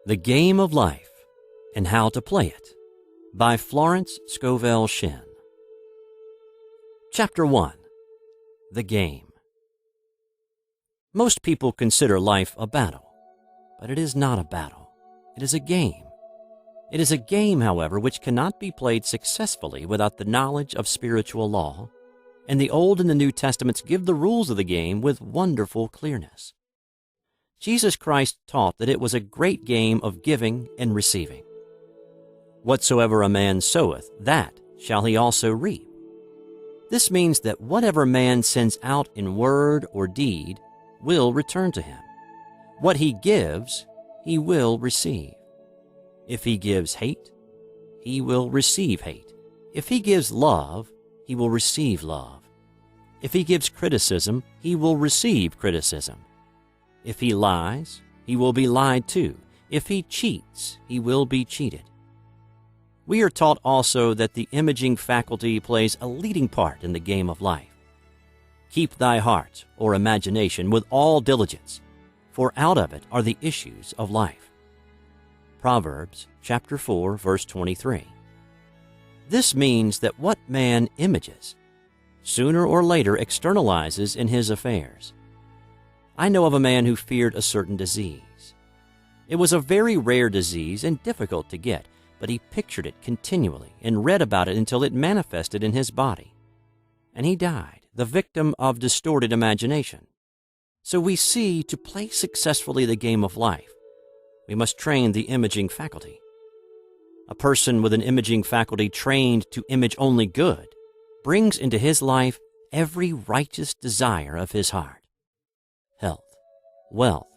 The Game of Life and How to Play It by Florence Scovel Shinn. Chapter 1. The Game. Most people consider life a battle, but it is not a battle. It is a game. It is a game, however, which cannot be played successfully without the knowledge of spiritual law, and the Old and the New Testaments give the rules of the game with wonderful clearness. Jesus Christ taught that it was a great game of giving and receiving. Whatsoever a man soweth, that shall he also reap. This means that whatever man sends out in word or deed will return to him. What he gives, he will receive. If he gives hate, he will receive hate. If he gives love, he will receive love. If he gives criticism, he will receive criticism. If he lies, he will be lied to. If he cheats, he will be cheated. We are taught also that the imaging faculty plays a leading part in the game of life. Keep thy heart, or imagination, with all diligence, for out of it are the issues of life. Proverbs chapter 4, verse 23. This means that what man images, sooner or later externalizes in his affairs. I know of a man who feared a certain disease. It was a very rare disease and difficult to get, but he pictured it continually and read about it until it manifested in his body. And he died, the victim of distorted imagination. So we see, to play successfully the game of life, we must train the imaging faculty. A person with an imaging faculty trained to image only good brings into his life every righteous desire of his heart. Health, wealth,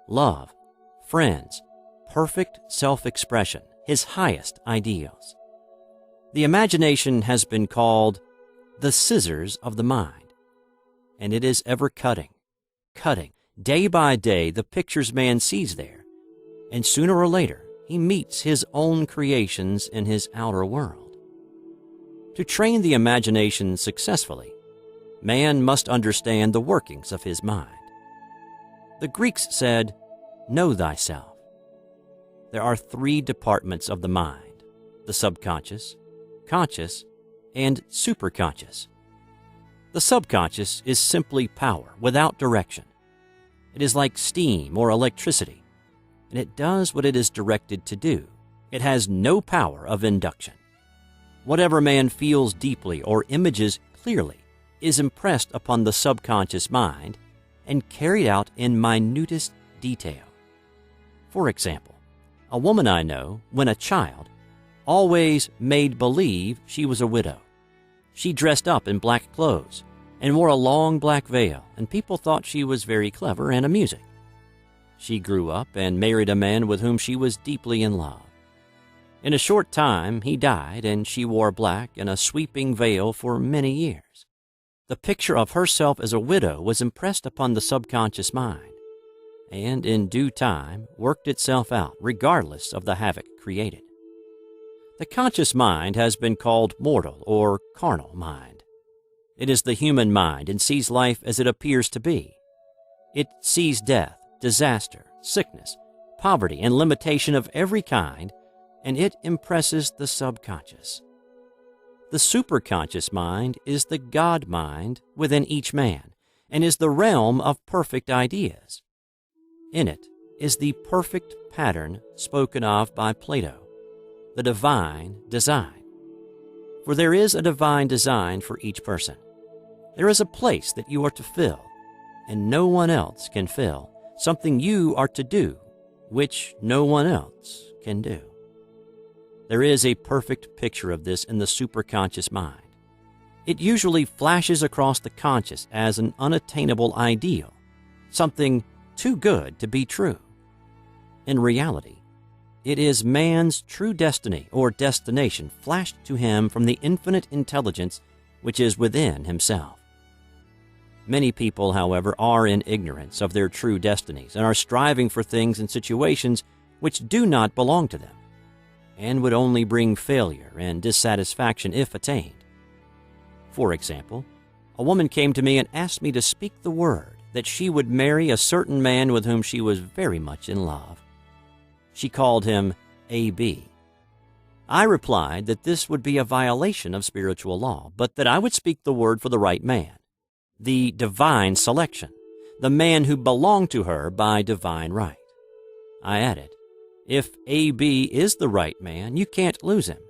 love, friends, perfect self-expression, his highest ideals. The imagination has been called the scissors of the mind, and it is ever cutting, day by day the pictures man sees there, and sooner or later he meets his own creations in his outer world. To train the imagination successfully, man must understand the workings of his mind. The Greeks said, "Know thyself." There are three departments of the mind: the subconscious, conscious, and superconscious. The subconscious is simply power without direction. It is like steam or electricity, and it does what it is directed to do. It has no power of induction. Whatever man feels deeply or images clearly is impressed upon the subconscious mind and carried out in minutest detail. For example, a woman I know, when a child, always made believe she was a widow. She dressed up in black clothes and wore a long black veil, and people thought she was very clever and amusing. She grew up and married a man with whom she was deeply in love. In a short time, he died, and she wore black and a sweeping veil for many years. The picture of herself as a widow was impressed upon the subconscious mind, and in due time worked itself out regardless of the havoc created. The conscious mind has been called mortal or carnal mind. It is the human mind and sees life as it appears to be. It sees death, disaster, sickness, poverty, and limitation of every kind, and it impresses the subconscious. The superconscious mind is the God mind within each man and is the realm of perfect ideas. In it is the perfect pattern spoken of by Plato, the divine design. For there is a divine design for each person. There is a place that you are to fill, and no one else can fill, something you are to do, which no one else can do. There is a perfect picture of this in the superconscious mind. It usually flashes across the conscious as an unattainable ideal, something too good to be true. In reality, it is man's true destiny or destination flashed to him from the infinite intelligence which is within himself. Many people, however, are in ignorance of their true destinies and are striving for things and situations which do not belong to them, and would only bring failure and dissatisfaction if attained. For example, a woman came to me and asked me to speak the word that she would marry a certain man with whom she was very much in love. She called him AB. I replied that this would be a violation of spiritual law, but that I would speak the word for the right man, the divine selection, the man who belonged to her by divine right. I added, if AB is the right man, you can't lose him,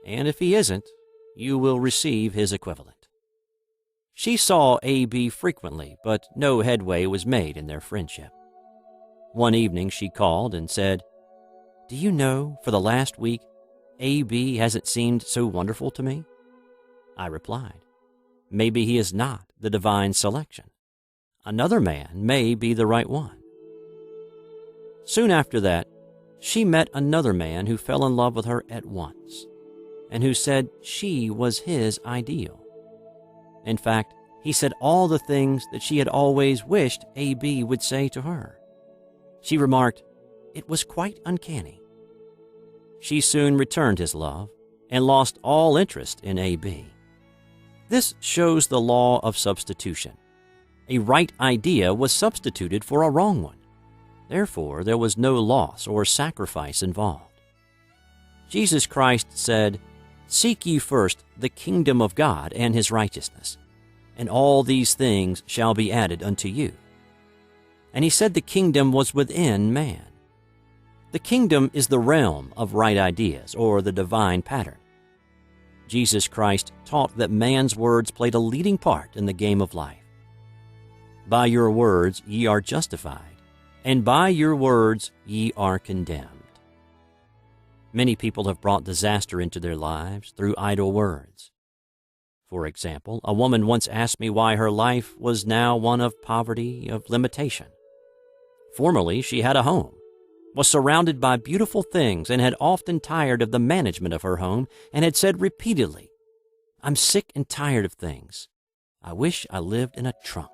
and if he isn't, you will receive his equivalent. She saw AB frequently, but no headway was made in their friendship. One evening she called and said, "Do you know, for the last week, AB hasn't seemed so wonderful to me?" I replied, "Maybe he is not the divine selection. Another man may be the right one." Soon after that, she met another man who fell in love with her at once, and who said she was his ideal. In fact, he said all the things that she had always wished AB would say to her. She remarked, it was quite uncanny. She soon returned his love and lost all interest in AB. This shows the law of substitution. A right idea was substituted for a wrong one. Therefore, there was no loss or sacrifice involved. Jesus Christ said, "Seek ye first the kingdom of God and his righteousness, and all these things shall be added unto you." And he said the kingdom was within man. The kingdom is the realm of right ideas, or the divine pattern. Jesus Christ taught that man's words played a leading part in the game of life. By your words ye are justified, and by your words ye are condemned. Many people have brought disaster into their lives through idle words. For example, a woman once asked me why her life was now one of poverty, of limitation. Formerly, she had a home, was surrounded by beautiful things, and had often tired of the management of her home, and had said repeatedly, "I'm sick and tired of things. I wish I lived in a trunk."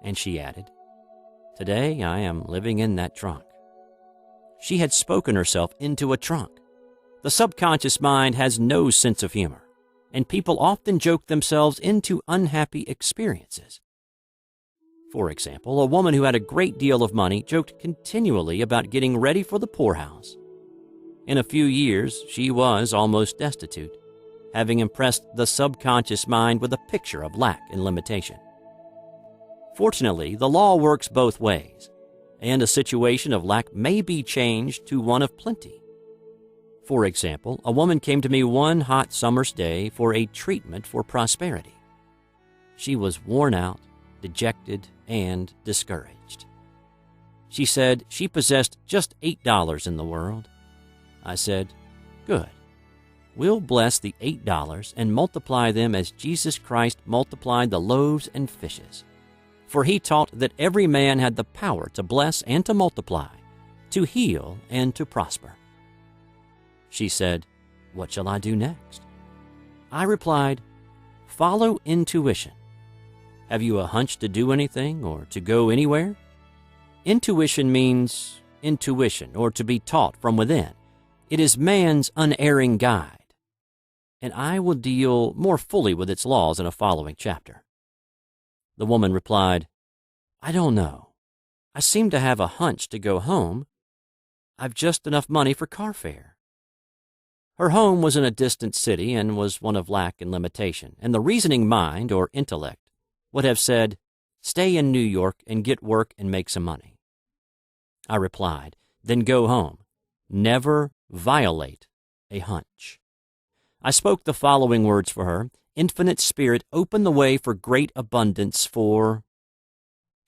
And she added, "Today I am living in that trunk." She had spoken herself into a trunk. The subconscious mind has no sense of humor, and people often joke themselves into unhappy experiences. For example, a woman who had a great deal of money joked continually about getting ready for the poorhouse. In a few years, she was almost destitute, having impressed the subconscious mind with a picture of lack and limitation. Fortunately, the law works both ways, and a situation of lack may be changed to one of plenty. For example, a woman came to me one hot summer's day for a treatment for prosperity. She was worn out, dejected, and discouraged. She said she possessed just $8 in the world. I said, "Good. We'll bless the $8 and multiply them as Jesus Christ multiplied the loaves and fishes. For he taught that every man had the power to bless and to multiply, to heal and to prosper." She said, "What shall I do next?" I replied, "Follow intuition. Have you a hunch to do anything or to go anywhere?" Intuition means intuition, or to be taught from within. It is man's unerring guide, and I will deal more fully with its laws in a following chapter. The woman replied, "I don't know. I seem to have a hunch to go home. I've just enough money for car fare." Her home was in a distant city and was one of lack and limitation, and the reasoning mind, or intellect, would have said, "Stay in New York and get work and make some money." I replied, "Then go home. Never violate a hunch." I spoke the following words for her: "Infinite Spirit, open the way for great abundance for..."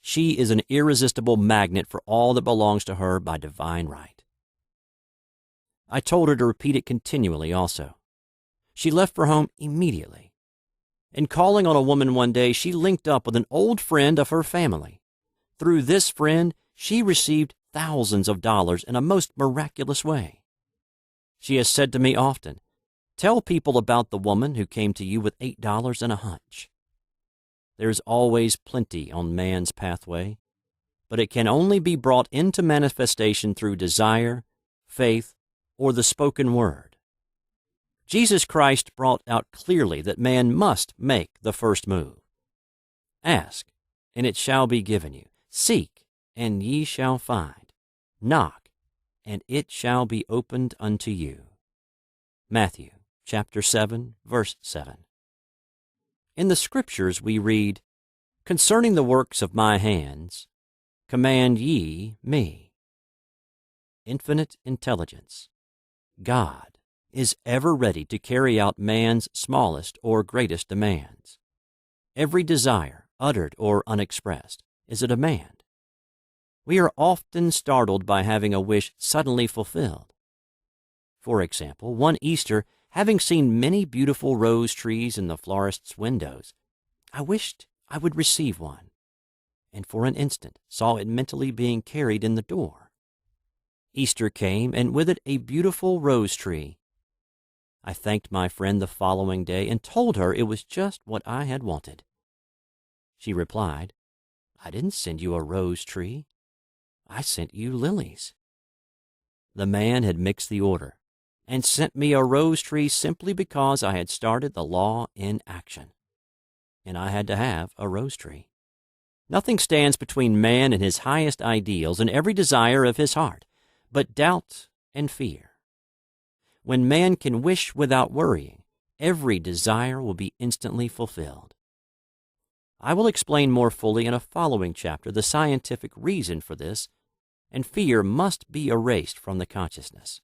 She is an irresistible magnet for all that belongs to her by divine right. I told her to repeat it continually also. She left for home immediately. In calling on a woman one day, she linked up with an old friend of her family. Through this friend, she received thousands of dollars in a most miraculous way. She has said to me often, "Tell people about the woman who came to you with $8 and a hunch." There is always plenty on man's pathway, but it can only be brought into manifestation through desire, faith, or the spoken word. Jesus Christ brought out clearly that man must make the first move. Ask, and it shall be given you. Seek, and ye shall find. Knock, and it shall be opened unto you. Matthew chapter 7, verse 7. In the Scriptures we read, "Concerning the works of my hands, command ye me." Infinite intelligence. God is ever ready to carry out man's smallest or greatest demands. Every desire, uttered or unexpressed, is a demand. We are often startled by having a wish suddenly fulfilled. For example, one Easter, having seen many beautiful rose trees in the florist's windows, I wished I would receive one, and for an instant saw it mentally being carried in the door. Easter came, and with it a beautiful rose tree. I thanked my friend the following day and told her it was just what I had wanted. She replied, "I didn't send you a rose tree. I sent you lilies." The man had mixed the order and sent me a rose tree simply because I had started the law in action. And I had to have a rose tree. Nothing stands between man and his highest ideals and every desire of his heart, but doubt and fear. When man can wish without worrying, every desire will be instantly fulfilled. I will explain more fully in a following chapter the scientific reason for this, and fear must be erased from the consciousness.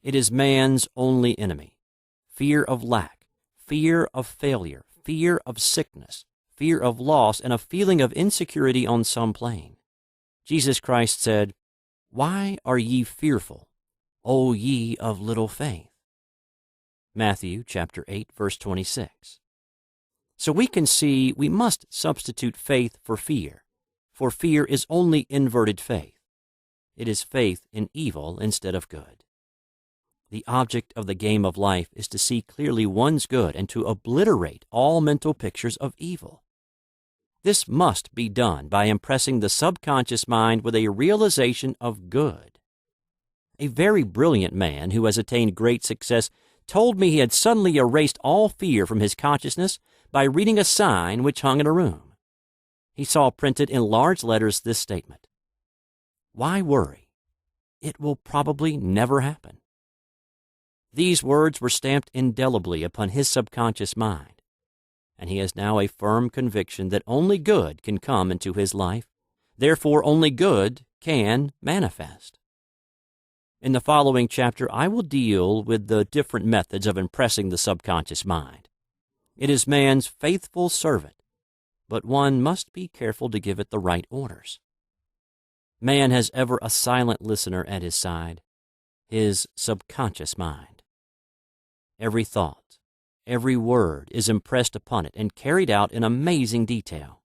It is man's only enemy. Fear of lack, fear of failure, fear of sickness, fear of loss, and a feeling of insecurity on some plane. Jesus Christ said, "Why are ye fearful, O ye of little faith?" Matthew chapter 8, verse 26. So we can see we must substitute faith for fear is only inverted faith. It is faith in evil instead of good. The object of the game of life is to see clearly one's good and to obliterate all mental pictures of evil. This must be done by impressing the subconscious mind with a realization of good. A very brilliant man who has attained great success told me he had suddenly erased all fear from his consciousness by reading a sign which hung in a room. He saw printed in large letters this statement: "Why worry? It will probably never happen." These words were stamped indelibly upon his subconscious mind, and he has now a firm conviction that only good can come into his life, therefore only good can manifest. In the following chapter, I will deal with the different methods of impressing the subconscious mind. It is man's faithful servant, but one must be careful to give it the right orders. Man has ever a silent listener at his side, his subconscious mind. Every thought, every word is impressed upon it and carried out in amazing detail.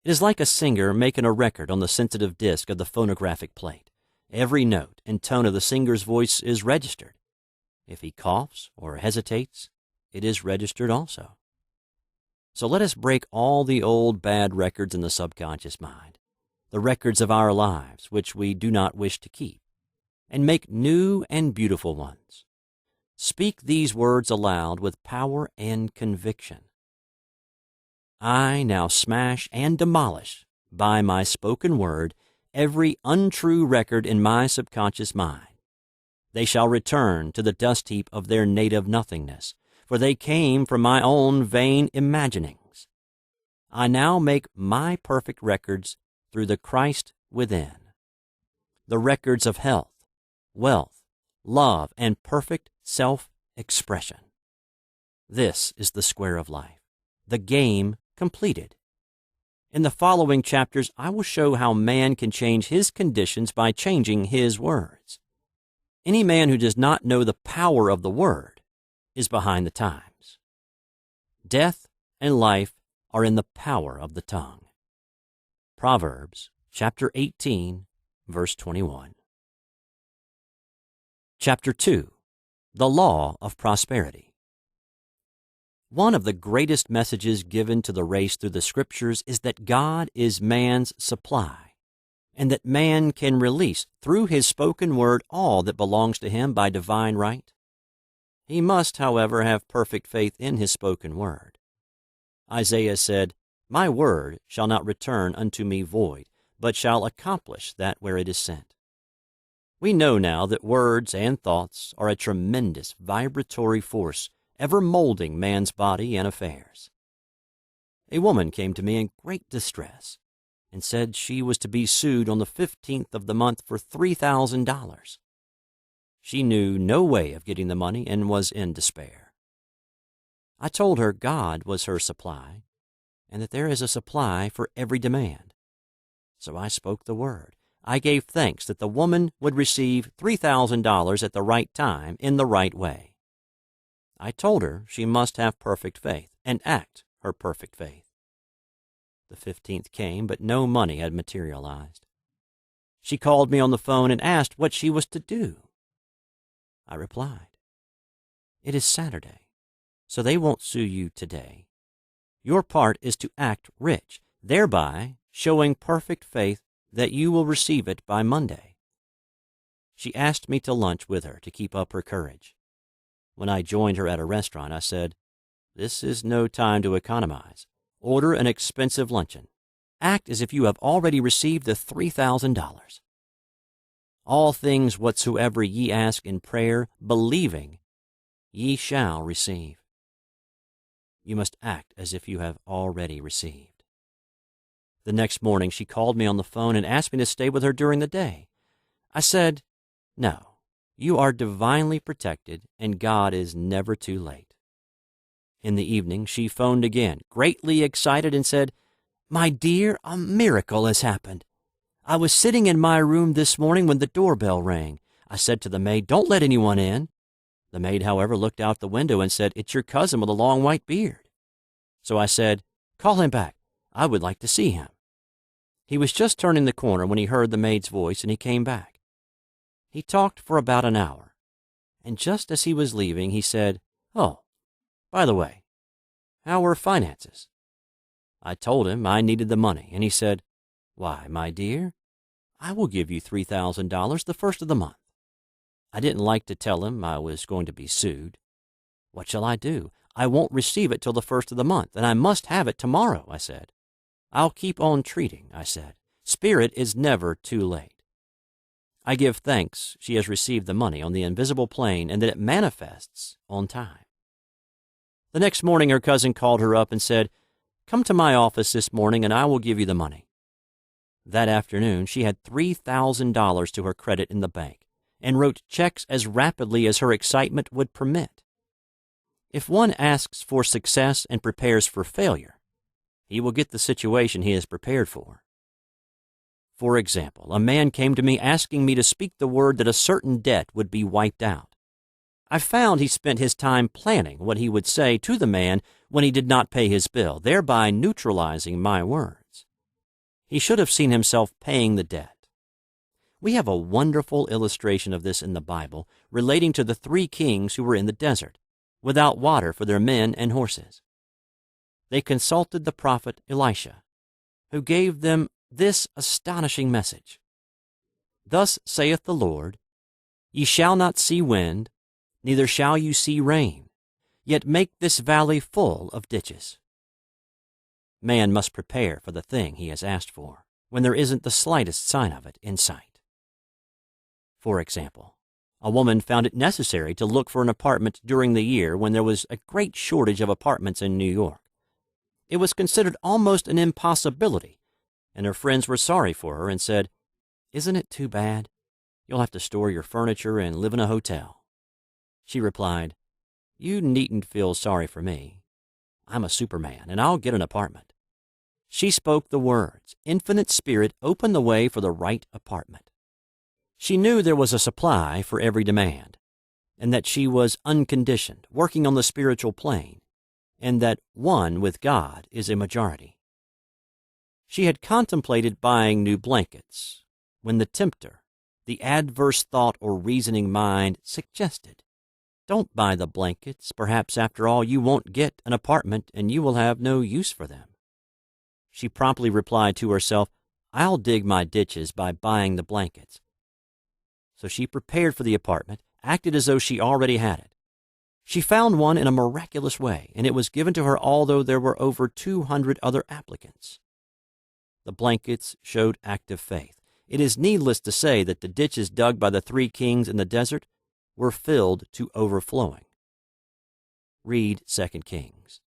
It is like a singer making a record on the sensitive disc of the phonographic plate. Every note and tone of the singer's voice is registered. If he coughs or hesitates, it is registered also. So let us break all the old bad records in the subconscious mind, the records of our lives which we do not wish to keep, and make new and beautiful ones. Speak these words aloud with power and conviction. I now smash and demolish, by my spoken word, every untrue record in my subconscious mind. They shall return to the dust heap of their native nothingness, for they came from my own vain imaginings. I now make my perfect records through the Christ within. The records of health, wealth, love, and perfect self-expression. This is the square of life, the game completed. In the following chapters, I will show how man can change his conditions by changing his words. Any man who does not know the power of the word is behind the times. Death and life are in the power of the tongue. Proverbs chapter 18, verse 21. Chapter 2. The Law of Prosperity. One of the greatest messages given to the race through the Scriptures is that God is man's supply, and that man can release through his spoken word all that belongs to him by divine right. He must, however, have perfect faith in his spoken word. Isaiah said, "My word shall not return unto me void, but shall accomplish that where it is sent." We know now that words and thoughts are a tremendous vibratory force ever molding man's body and affairs. A woman came to me in great distress and said she was to be sued on the 15th of the month for $3,000. She knew no way of getting the money and was in despair. I told her God was her supply and that there is a supply for every demand. So I spoke the word. I gave thanks that the woman would receive $3,000 at the right time in the right way. I told her she must have perfect faith and act her perfect faith. The 15th came, but no money had materialized. She called me on the phone and asked what she was to do. I replied, "It is Saturday, so they won't sue you today. Your part is to act rich, thereby showing perfect faith that you will receive it by Monday." She asked me to lunch with her to keep up her courage. When I joined her at a restaurant, I said, "This is no time to economize. Order an expensive luncheon. Act as if you have already received the $3,000. All things whatsoever ye ask in prayer, believing, ye shall receive." You must act as if you have already received. The next morning, she called me on the phone and asked me to stay with her during the day. I said, "No, you are divinely protected, and God is never too late." In the evening, she phoned again, greatly excited, and said, "My dear, a miracle has happened. I was sitting in my room this morning when the doorbell rang. I said to the maid, 'Don't let anyone in.' The maid, however, looked out the window and said, 'It's your cousin with a long white beard.' So I said, 'Call him back. I would like to see him.' He was just turning the corner when he heard the maid's voice, and he came back. He talked for about an hour, and just as he was leaving, he said, 'Oh, by the way, how are finances?' I told him I needed the money, and he said, 'Why, my dear, I will give you $3,000 the first of the month.' I didn't like to tell him I was going to be sued. 'What shall I do? I won't receive it till the first of the month, and I must have it tomorrow,' I said. 'I'll keep on treating,' I said. 'Spirit is never too late.' I give thanks she has received the money on the invisible plane and that it manifests on time. The next morning, her cousin called her up and said, 'Come to my office this morning and I will give you the money.' That afternoon, she had $3,000 to her credit in the bank and wrote checks as rapidly as her excitement would permit. If one asks for success and prepares for failure, he will get the situation he is prepared for. For example, a man came to me asking me to speak the word that a certain debt would be wiped out. I found he spent his time planning what he would say to the man when he did not pay his bill, thereby neutralizing my words. He should have seen himself paying the debt. We have a wonderful illustration of this in the Bible relating to the 3 kings who were in the desert, without water for their men and horses. They consulted the prophet Elisha, who gave them this astonishing message. "Thus saith the Lord, Ye shall not see wind, neither shall you see rain, yet make this valley full of ditches." Man must prepare for the thing he has asked for, when there isn't the slightest sign of it in sight. For example, a woman found it necessary to look for an apartment during the year when there was a great shortage of apartments in New York. It was considered almost an impossibility, and her friends were sorry for her and said, "Isn't it too bad? You'll have to store your furniture and live in a hotel." She replied, "You needn't feel sorry for me. I'm a Superman, and I'll get an apartment." She spoke the words. Infinite Spirit opened the way for the right apartment. She knew there was a supply for every demand, and that she was unconditioned, working on the spiritual plane, and that one with God is a majority. She had contemplated buying new blankets when the tempter, the adverse thought or reasoning mind, suggested, "Don't buy the blankets. Perhaps after all you won't get an apartment and you will have no use for them." She promptly replied to herself, "I'll dig my ditches by buying the blankets." So she prepared for the apartment, acted as though she already had it. She found one in a miraculous way, and it was given to her although there were over 200 other applicants. The blankets showed active faith. it is needless to say that the ditches dug by the 3 kings in the desert were filled to overflowing. Read 2 Kings.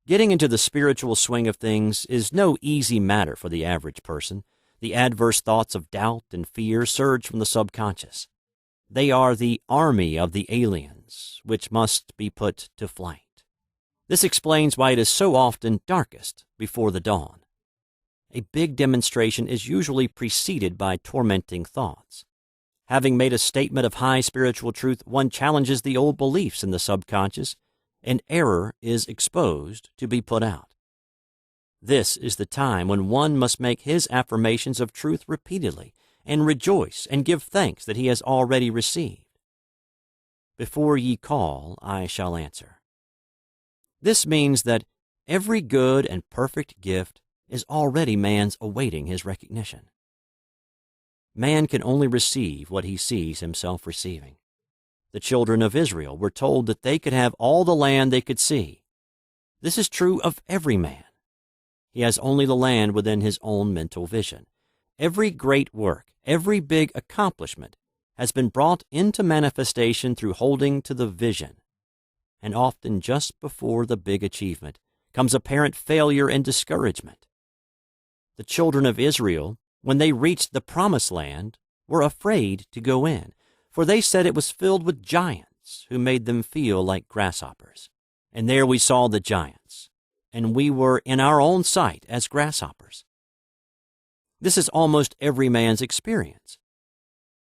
Getting into the spiritual swing of things is no easy matter for the average person. The adverse thoughts of doubt and fear surge from the subconscious. They are the army of the aliens, which must be put to flight. This explains why it is so often darkest before the dawn. A big demonstration is usually preceded by tormenting thoughts. Having made a statement of high spiritual truth, one challenges the old beliefs in the subconscious, and error is exposed to be put out. This is the time when one must make his affirmations of truth repeatedly and rejoice and give thanks that he has already received. Before ye call, I shall answer. This means that every good and perfect gift is already man's awaiting his recognition. Man can only receive what he sees himself receiving. The children of Israel were told that they could have all the land they could see. This is true of every man. He has only the land within his own mental vision. Every great work, every big accomplishment has been brought into manifestation through holding to the vision. And often just before the big achievement comes apparent failure and discouragement. The children of Israel, when they reached the promised land, were afraid to go in, for they said it was filled with giants who made them feel like grasshoppers. And there we saw the giants, and we were in our own sight as grasshoppers. This is almost every man's experience.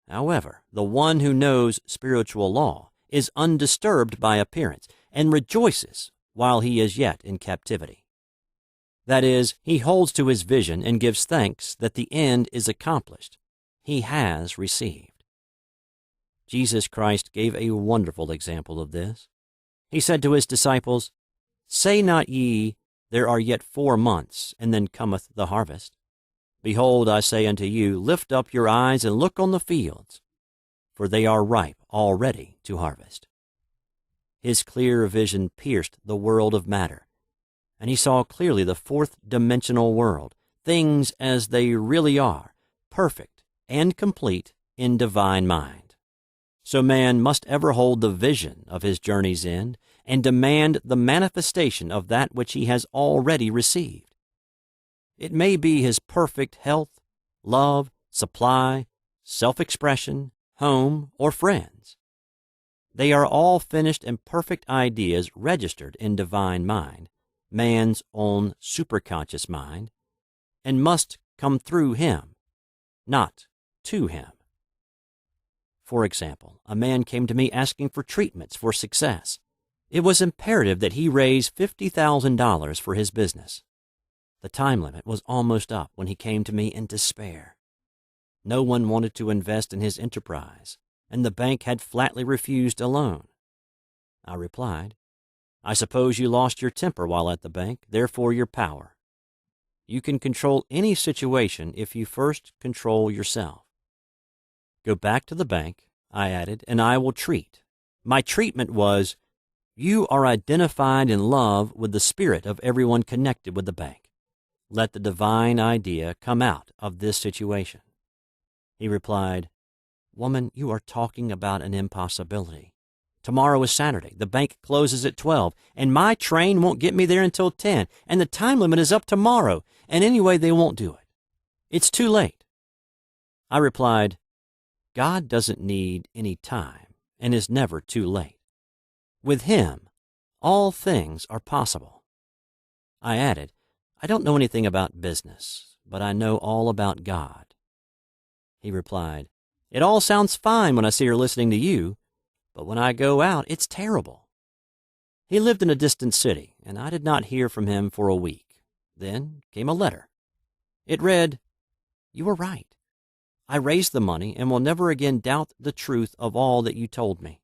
However, the one who knows spiritual law is undisturbed by appearance and rejoices while he is yet in captivity. That is, he holds to his vision and gives thanks that the end is accomplished. He has received. Jesus Christ gave a wonderful example of this. He said to his disciples, Say not ye, there are yet 4 months, and then cometh the harvest. Behold, I say unto you, lift up your eyes and look on the fields, for they are ripe already to harvest. His clear vision pierced the world of matter, and he saw clearly the 4th-dimensional world, things as they really are, perfect and complete in divine mind. So man must ever hold the vision of his journey's end and demand the manifestation of that which he has already received. It may be his perfect health, love, supply, self-expression, home, or friends. They are all finished and perfect ideas registered in divine mind, man's own superconscious mind, and must come through him, not to him. For example, a man came to me asking for treatments for success. It was imperative that he raise $50,000 for his business. The time limit was almost up when he came to me in despair. No one wanted to invest in his enterprise, and the bank had flatly refused a loan. I replied, I suppose you lost your temper while at the bank, therefore your power. You can control any situation if you first control yourself. Go back to the bank, I added, and I will treat. My treatment was, you are identified in love with the spirit of everyone connected with the bank. Let the divine idea come out of this situation. He replied, Woman, you are talking about an impossibility. Tomorrow is Saturday. The bank closes at 12, and my train won't get me there until 10, and the time limit is up tomorrow, and anyway, they won't do it. It's too late. I replied, God doesn't need any time and is never too late. With him, all things are possible. I added, I don't know anything about business, but I know all about God. He replied, It all sounds fine when I sit here listening to you, but when I go out, it's terrible. He lived in a distant city, and I did not hear from him for a week. Then came a letter. It read, You were right. I raised the money and will never again doubt the truth of all that you told me.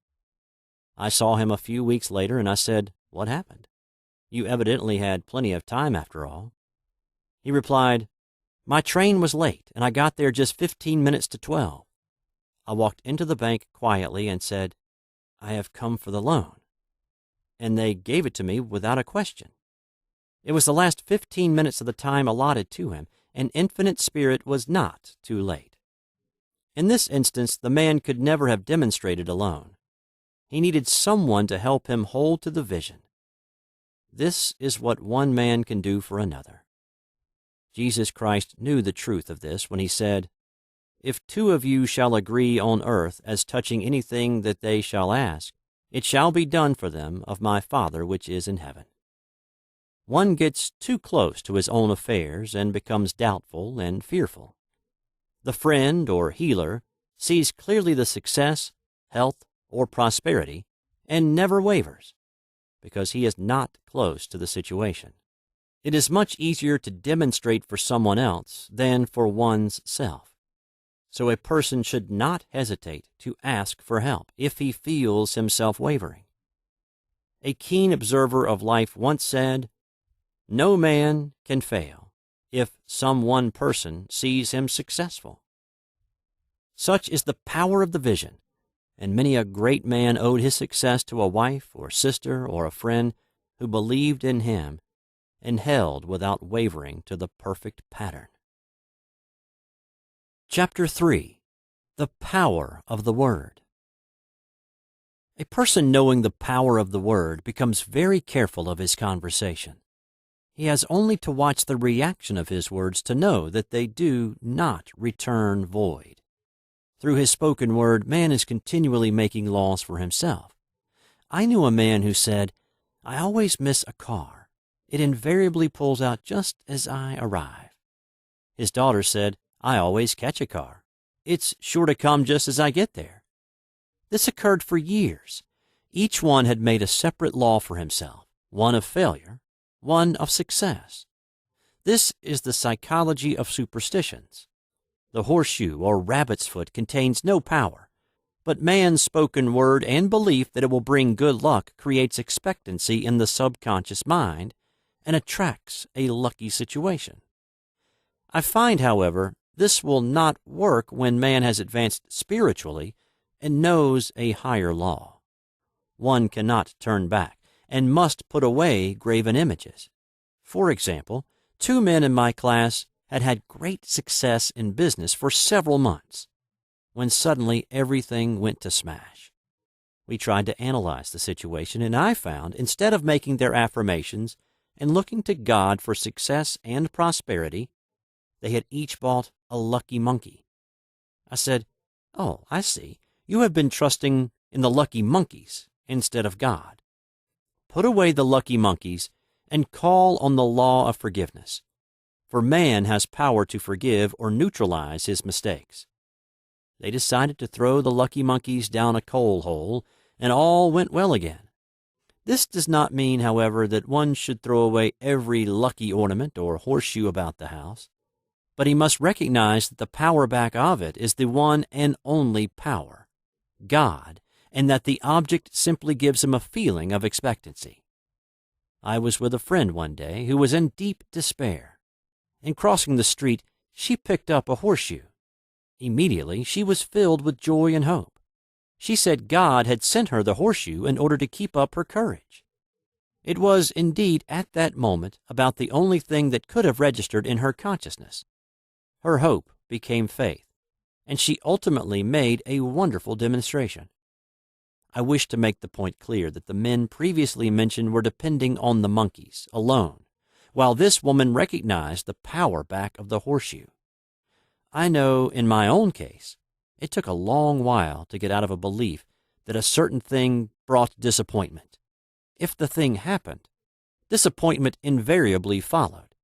I saw him a few weeks later, and I said, What happened? You evidently had plenty of time after all. He replied, My train was late, and I got there just 15 minutes to 12. I walked into the bank quietly and said, I have come for the loan. And they gave it to me without a question. It was the last 15 minutes of the time allotted to him, and infinite spirit was not too late. In this instance, the man could never have demonstrated alone. He needed someone to help him hold to the vision. This is what one man can do for another. Jesus Christ knew the truth of this when he said, "If two of you shall agree on earth as touching anything that they shall ask, it shall be done for them of my Father which is in heaven." One gets too close to his own affairs and becomes doubtful and fearful. The friend or healer sees clearly the success, health, or prosperity and never wavers, because he is not close to the situation. It is much easier to demonstrate for someone else than for one's self. So a person should not hesitate to ask for help if he feels himself wavering. A keen observer of life once said, "No man can fail if some one person sees him successful." Such is the power of the vision, and many a great man owed his success to a wife or sister or a friend who believed in him and held without wavering to the perfect pattern. Chapter 3. The Power of the Word. A person knowing the power of the Word becomes very careful of his conversation. He has only to watch the reaction of his words to know that they do not return void. Through his spoken word, man is continually making laws for himself. I knew a man who said, "I always miss a car. It invariably pulls out just as I arrive." His daughter said, "I always catch a car. It's sure to come just as I get there." This occurred for years. Each one had made a separate law for himself, one of failure, one of success. This is the psychology of superstitions. The horseshoe or rabbit's foot contains no power, but man's spoken word and belief that it will bring good luck creates expectancy in the subconscious mind and attracts a lucky situation. I find, however, this will not work when man has advanced spiritually and knows a higher law. One cannot turn back and must put away graven images. For example, 2 men in my class had had great success in business for several months, when suddenly everything went to smash. We tried to analyze the situation, and I found instead of making their affirmations and looking to God for success and prosperity, they had each bought a lucky monkey. I said, "Oh, I see. You have been trusting in the lucky monkeys instead of God. Put away the lucky monkeys and call on the law of forgiveness, for man has power to forgive or neutralize his mistakes." They decided to throw the lucky monkeys down a coal hole, and all went well again. This does not mean, however, that one should throw away every lucky ornament or horseshoe about the house, but he must recognize that the power back of it is the one and only power, God, and that the object simply gives him a feeling of expectancy. I was with a friend one day who was in deep despair. In crossing the street, she picked up a horseshoe. Immediately, she was filled with joy and hope. She said God had sent her the horseshoe in order to keep up her courage. It was, indeed, at that moment, about the only thing that could have registered in her consciousness. Her hope became faith, and she ultimately made a wonderful demonstration. I wish to make the point clear that the men previously mentioned were depending on the monkeys alone, while this woman recognized the power back of the horseshoe. I know in my own case, it took a long while to get out of a belief that a certain thing brought disappointment. If the thing happened, disappointment invariably followed.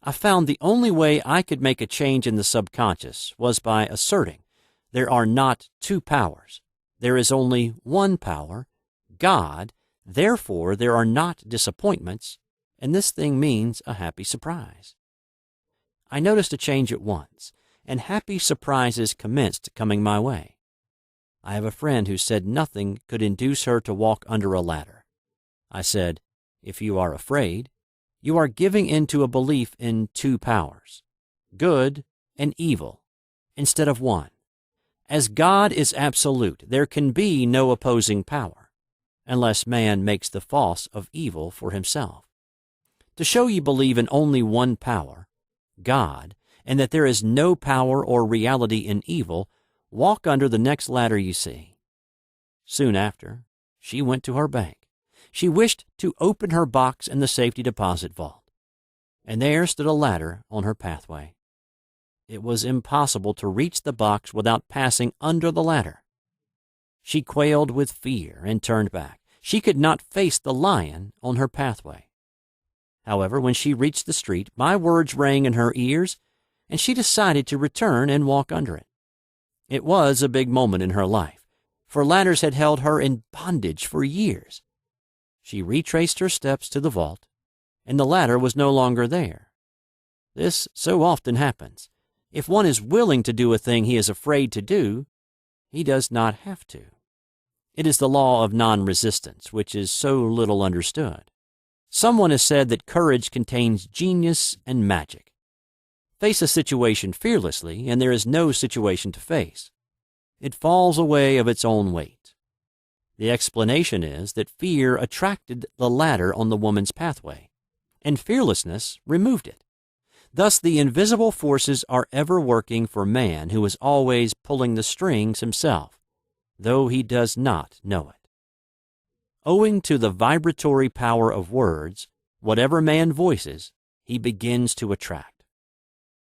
I found the only way I could make a change in the subconscious was by asserting there are not 2 powers. There is only one power, God, therefore there are not disappointments, and this thing means a happy surprise. I noticed a change at once, and happy surprises commenced coming my way. I have a friend who said nothing could induce her to walk under a ladder. I said, "If you are afraid, you are giving in to a belief in 2 powers, good and evil, instead of one. As God is absolute, there can be no opposing power, unless man makes the false of evil for himself. To show you believe in only one power, God, and that there is no power or reality in evil, walk under the next ladder you see. Soon after, she went to her bank. She wished to open her box in the safety deposit vault, and there stood a ladder on her pathway. It was impossible to reach the box without passing under the ladder. She quailed with fear and turned back. She could not face the lion on her pathway. However, when she reached the street, my words rang in her ears, and she decided to return and walk under it. It was a big moment in her life, for ladders had held her in bondage for years. She retraced her steps to the vault, and the ladder was no longer there. This so often happens. If one is willing to do a thing he is afraid to do, he does not have to. It is the law of non-resistance, which is so little understood. Someone has said that courage contains genius and magic. Face a situation fearlessly, and there is no situation to face. It falls away of its own weight. The explanation is that fear attracted the ladder on the woman's pathway, and fearlessness removed it. Thus, the invisible forces are ever working for man, who is always pulling the strings himself, though he does not know it. Owing to the vibratory power of words, whatever man voices, he begins to attract.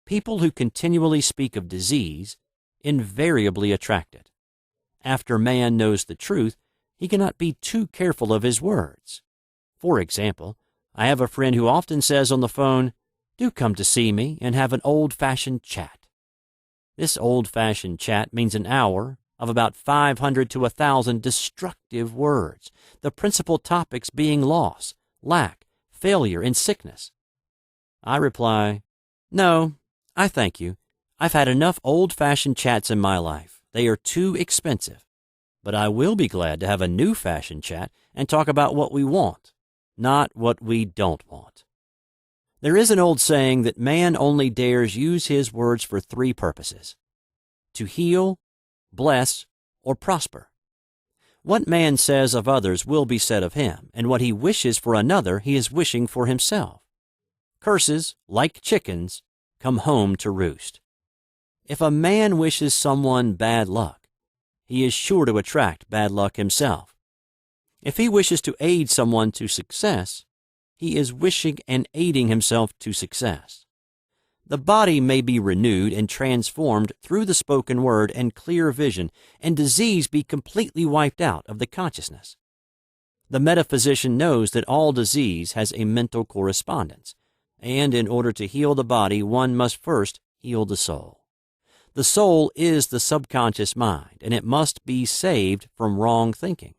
People who continually speak of disease invariably attract it. After man knows the truth, he cannot be too careful of his words. For example, I have a friend who often says on the phone, "Do come to see me and have an old-fashioned chat." This old-fashioned chat means an hour of about 500 to 1,000 destructive words, the principal topics being loss, lack, failure, and sickness. I reply, "No, I thank you. I've had enough old-fashioned chats in my life. They are too expensive. But I will be glad to have a new-fashioned chat and talk about what we want, not what we don't want." There is an old saying that man only dares use his words for three purposes: to heal, bless, or prosper. What man says of others will be said of him, and what he wishes for another he is wishing for himself. Curses, like chickens, come home to roost. If a man wishes someone bad luck, he is sure to attract bad luck himself. If he wishes to aid someone to success, he is wishing and aiding himself to success. The body may be renewed and transformed through the spoken word and clear vision, and disease be completely wiped out of the consciousness. The metaphysician knows that all disease has a mental correspondence, and in order to heal the body, one must first heal the soul. The soul is the subconscious mind, and it must be saved from wrong thinking.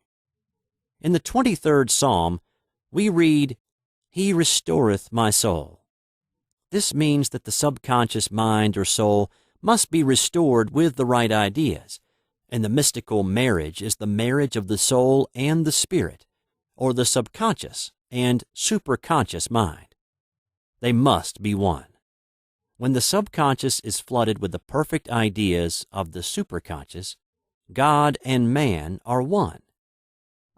In the 23rd Psalm, we read, "He restoreth my soul." This means that the subconscious mind or soul must be restored with the right ideas, and the mystical marriage is the marriage of the soul and the spirit, or the subconscious and superconscious mind. They must be one. When the subconscious is flooded with the perfect ideas of the superconscious, God and man are one.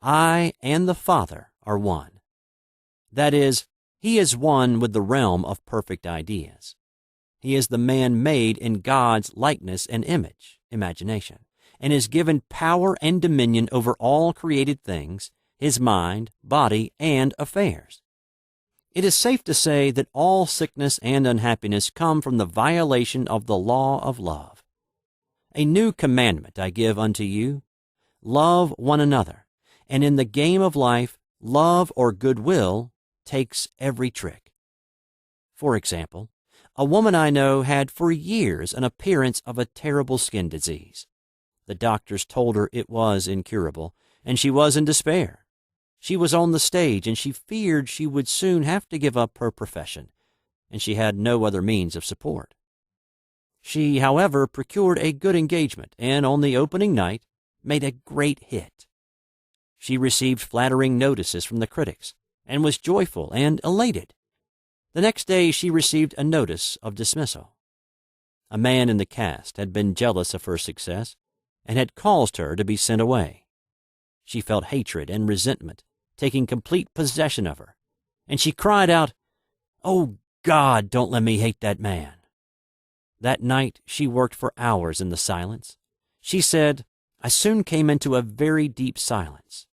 I and the Father are one. That is, he is one with the realm of perfect ideas. He is the man made in God's likeness and image, imagination, and is given power and dominion over all created things, his mind, body, and affairs. It is safe to say that all sickness and unhappiness come from the violation of the law of love. "A new commandment I give unto you, love one another, and in the game of life, love or goodwill takes every trick." For example, a woman I know had for years an appearance of a terrible skin disease. The doctors told her it was incurable, and she was in despair. She was on the stage, and she feared she would soon have to give up her profession, and she had no other means of support. She, however, procured a good engagement, and on the opening night made a great hit. She received flattering notices from the critics, and was joyful and elated. The next day she received a notice of dismissal. A man in the cast had been jealous of her success, and had caused her to be sent away. She felt hatred and resentment taking complete possession of her, and she cried out, "Oh, God, don't let me hate that man." That night she worked for hours in the silence. She said, I soon came into a very deep silence.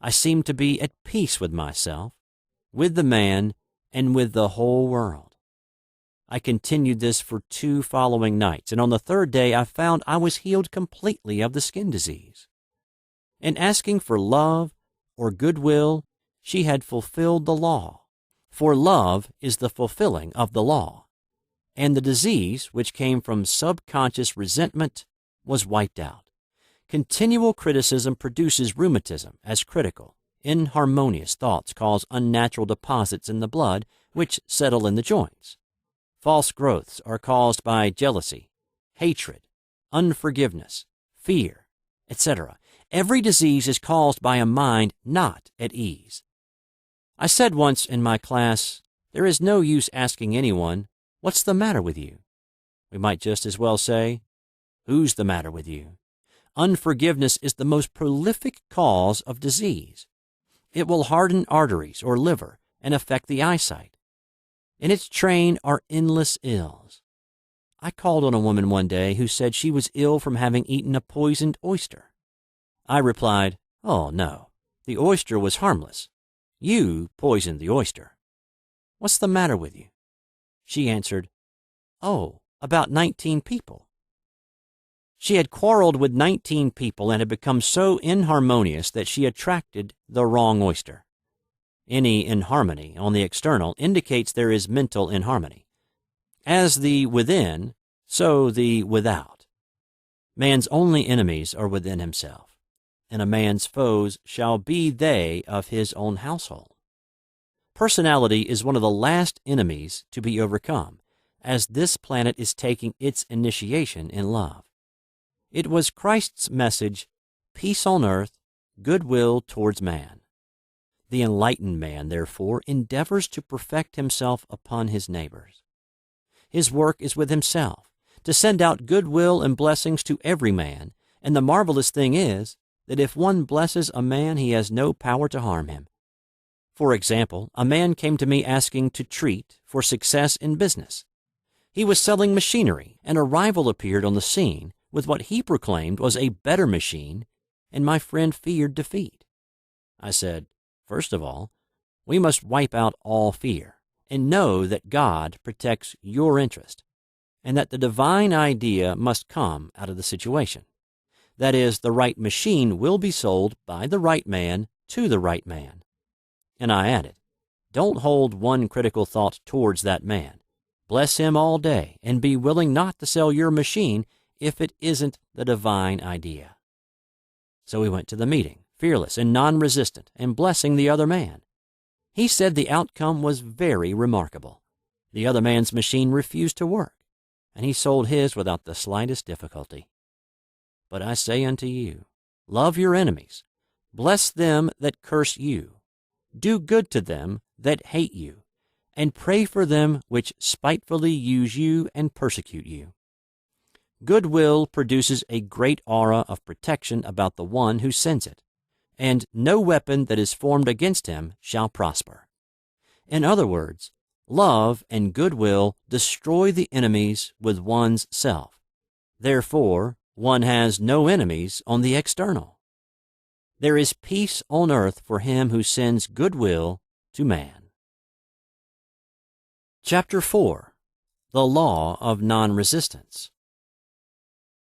I seemed to be at peace with myself, with the man, and with the whole world. I continued this for 2 following nights, and on the 3rd day I found I was healed completely of the skin disease. In asking for love or goodwill, she had fulfilled the law, for love is the fulfilling of the law, and the disease, which came from subconscious resentment, was wiped out. Continual criticism produces rheumatism as critical, inharmonious thoughts cause unnatural deposits in the blood which settle in the joints. False growths are caused by jealousy, hatred, unforgiveness, fear, etc. Every disease is caused by a mind not at ease. I said once in my class, there is no use asking anyone, what's the matter with you? We might just as well say, who's the matter with you? Unforgiveness is the most prolific cause of disease. It will harden arteries or liver and affect the eyesight. In its train are endless ills. I called on a woman one day who said she was ill from having eaten a poisoned oyster. I replied, oh no, the oyster was harmless. You poisoned the oyster. What's the matter with you? She answered, oh, about 19 people. She had quarreled with 19 people and had become so inharmonious that she attracted the wrong oyster. Any inharmony on the external indicates there is mental inharmony. As the within, so the without. Man's only enemies are within himself, and a man's foes shall be they of his own household. Personality is one of the last enemies to be overcome, as this planet is taking its initiation in love. It was Christ's message, peace on earth, goodwill towards man. The enlightened man, therefore, endeavors to perfect himself upon his neighbors. His work is with himself, to send out goodwill and blessings to every man, and the marvelous thing is that if one blesses a man, he has no power to harm him. For example, a man came to me asking to treat for success in business. He was selling machinery, and a rival appeared on the scene with what he proclaimed was a better machine, and my friend feared defeat. I said, first of all, we must wipe out all fear and know that God protects your interest, and that the divine idea must come out of the situation. That is, the right machine will be sold by the right man to the right man. And I added, don't hold one critical thought towards that man. Bless him all day and be willing not to sell your machine if it isn't the divine idea. So we went to the meeting, fearless and non-resistant, and blessing the other man. He said the outcome was very remarkable. The other man's machine refused to work, and he sold his without the slightest difficulty. But I say unto you, love your enemies, bless them that curse you, do good to them that hate you, and pray for them which spitefully use you and persecute you. Goodwill produces a great aura of protection about the one who sends it, and no weapon that is formed against him shall prosper. In other words, love and goodwill destroy the enemies with one's self. Therefore, one has no enemies on the external. There is peace on earth for him who sends goodwill to man. Chapter 4. The Law of Non-Resistance.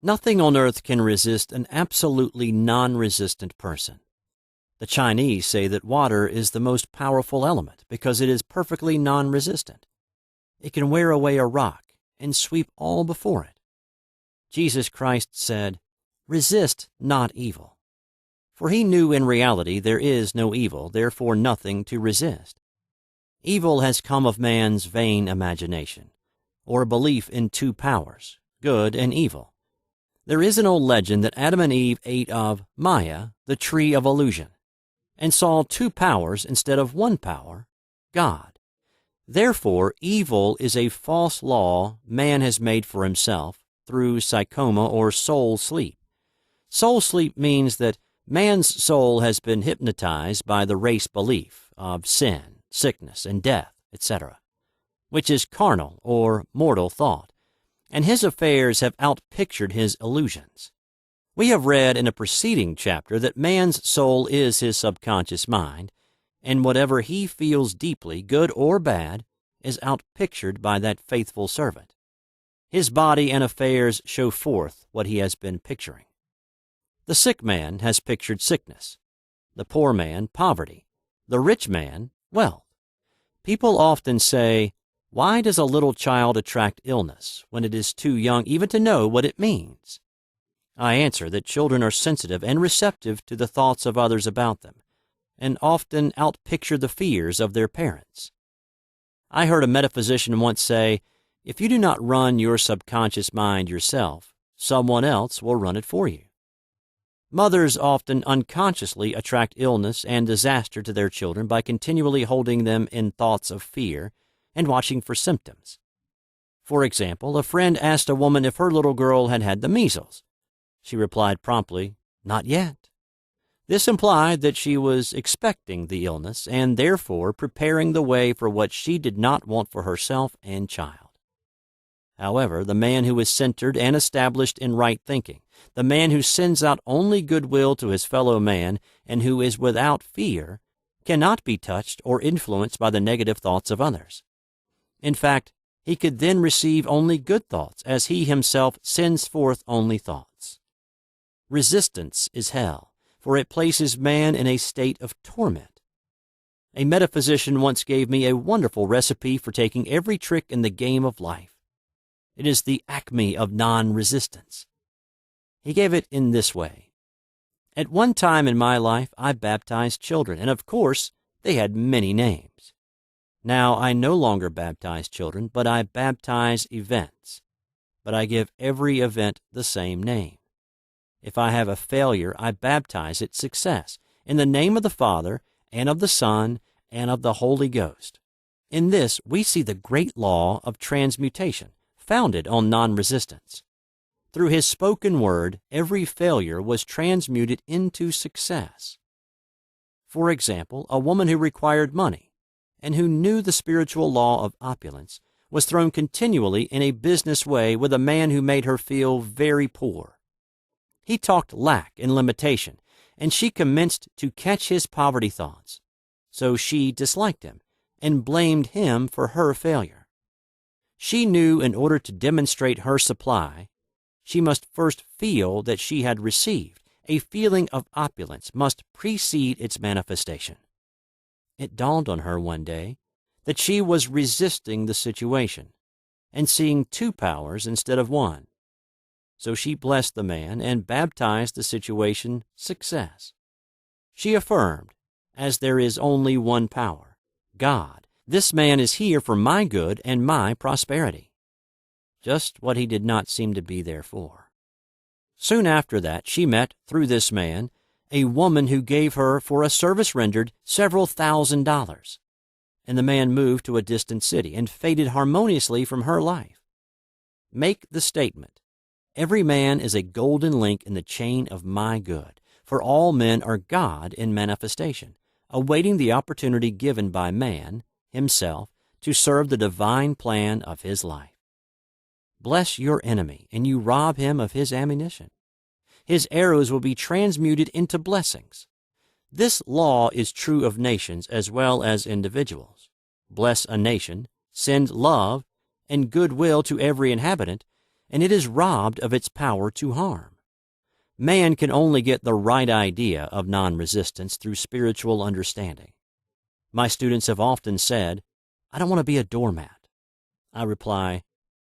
Nothing on earth can resist an absolutely non-resistant person. The Chinese say that water is the most powerful element because it is perfectly non-resistant. It can wear away a rock and sweep all before it. Jesus Christ said, resist not evil. For he knew in reality there is no evil, therefore nothing to resist. Evil has come of man's vain imagination, or belief in two powers, good and evil. There is an old legend that Adam and Eve ate of Maya, the tree of illusion, and saw two powers instead of one power, God. Therefore, evil is a false law man has made for himself through psychoma or soul sleep. Soul sleep means that man's soul has been hypnotized by the race belief of sin, sickness, and death, etc., which is carnal or mortal thought, and his affairs have outpictured his illusions. We have read in a preceding chapter that man's soul is his subconscious mind, and whatever he feels deeply, good or bad, is outpictured by that faithful servant. His body and affairs show forth what he has been picturing. The sick man has pictured sickness, the poor man poverty, the rich man wealth. People often say, "Why does a little child attract illness when it is too young even to know what it means?" I answer that children are sensitive and receptive to the thoughts of others about them, and often outpicture the fears of their parents. I heard a metaphysician once say, "If you do not run your subconscious mind yourself, someone else will run it for you." Mothers often unconsciously attract illness and disaster to their children by continually holding them in thoughts of fear and watching for symptoms. For example, a friend asked a woman if her little girl had had the measles. She replied promptly, "Not yet." This implied that she was expecting the illness and therefore preparing the way for what she did not want for herself and child. However, the man who is centered and established in right thinking, the man who sends out only goodwill to his fellow man and who is without fear, cannot be touched or influenced by the negative thoughts of others. In fact, he could then receive only good thoughts, as he himself sends forth only thoughts. Resistance is hell, for it places man in a state of torment. A metaphysician once gave me a wonderful recipe for taking every trick in the game of life. It is the acme of non-resistance. He gave it in this way. At one time in my life, I baptized children, and of course, they had many names. Now I no longer baptize children, but I baptize events. But I give every event the same name. If I have a failure, I baptize it success, in the name of the Father, and of the Son, and of the Holy Ghost. In this, we see the great law of transmutation, founded on non-resistance. Through his spoken word, every failure was transmuted into success. For example, a woman who required money, and who knew the spiritual law of opulence, was thrown continually in a business way with a man who made her feel very poor. He talked lack and limitation, and she commenced to catch his poverty thoughts. So she disliked him and blamed him for her failure. She knew in order to demonstrate her supply, she must first feel that she had received. A feeling of opulence must precede its manifestation. It dawned on her one day that she was resisting the situation and seeing two powers instead of one. So she blessed the man and baptized the situation success. She affirmed, as there is only one power, God, this man is here for my good and my prosperity. Just what he did not seem to be there for. Soon after that, she met, through this man, a woman who gave her, for a service rendered, several $1,000s, and the man moved to a distant city and faded harmoniously from her life. Make the statement, every man is a golden link in the chain of my good, for all men are God in manifestation, awaiting the opportunity given by man, himself, to serve the divine plan of his life. Bless your enemy, and you rob him of his ammunition. His arrows will be transmuted into blessings. This law is true of nations as well as individuals. Bless a nation, send love and goodwill to every inhabitant, and it is robbed of its power to harm. Man can only get the right idea of non-resistance through spiritual understanding. My students have often said, "I don't want to be a doormat." I reply,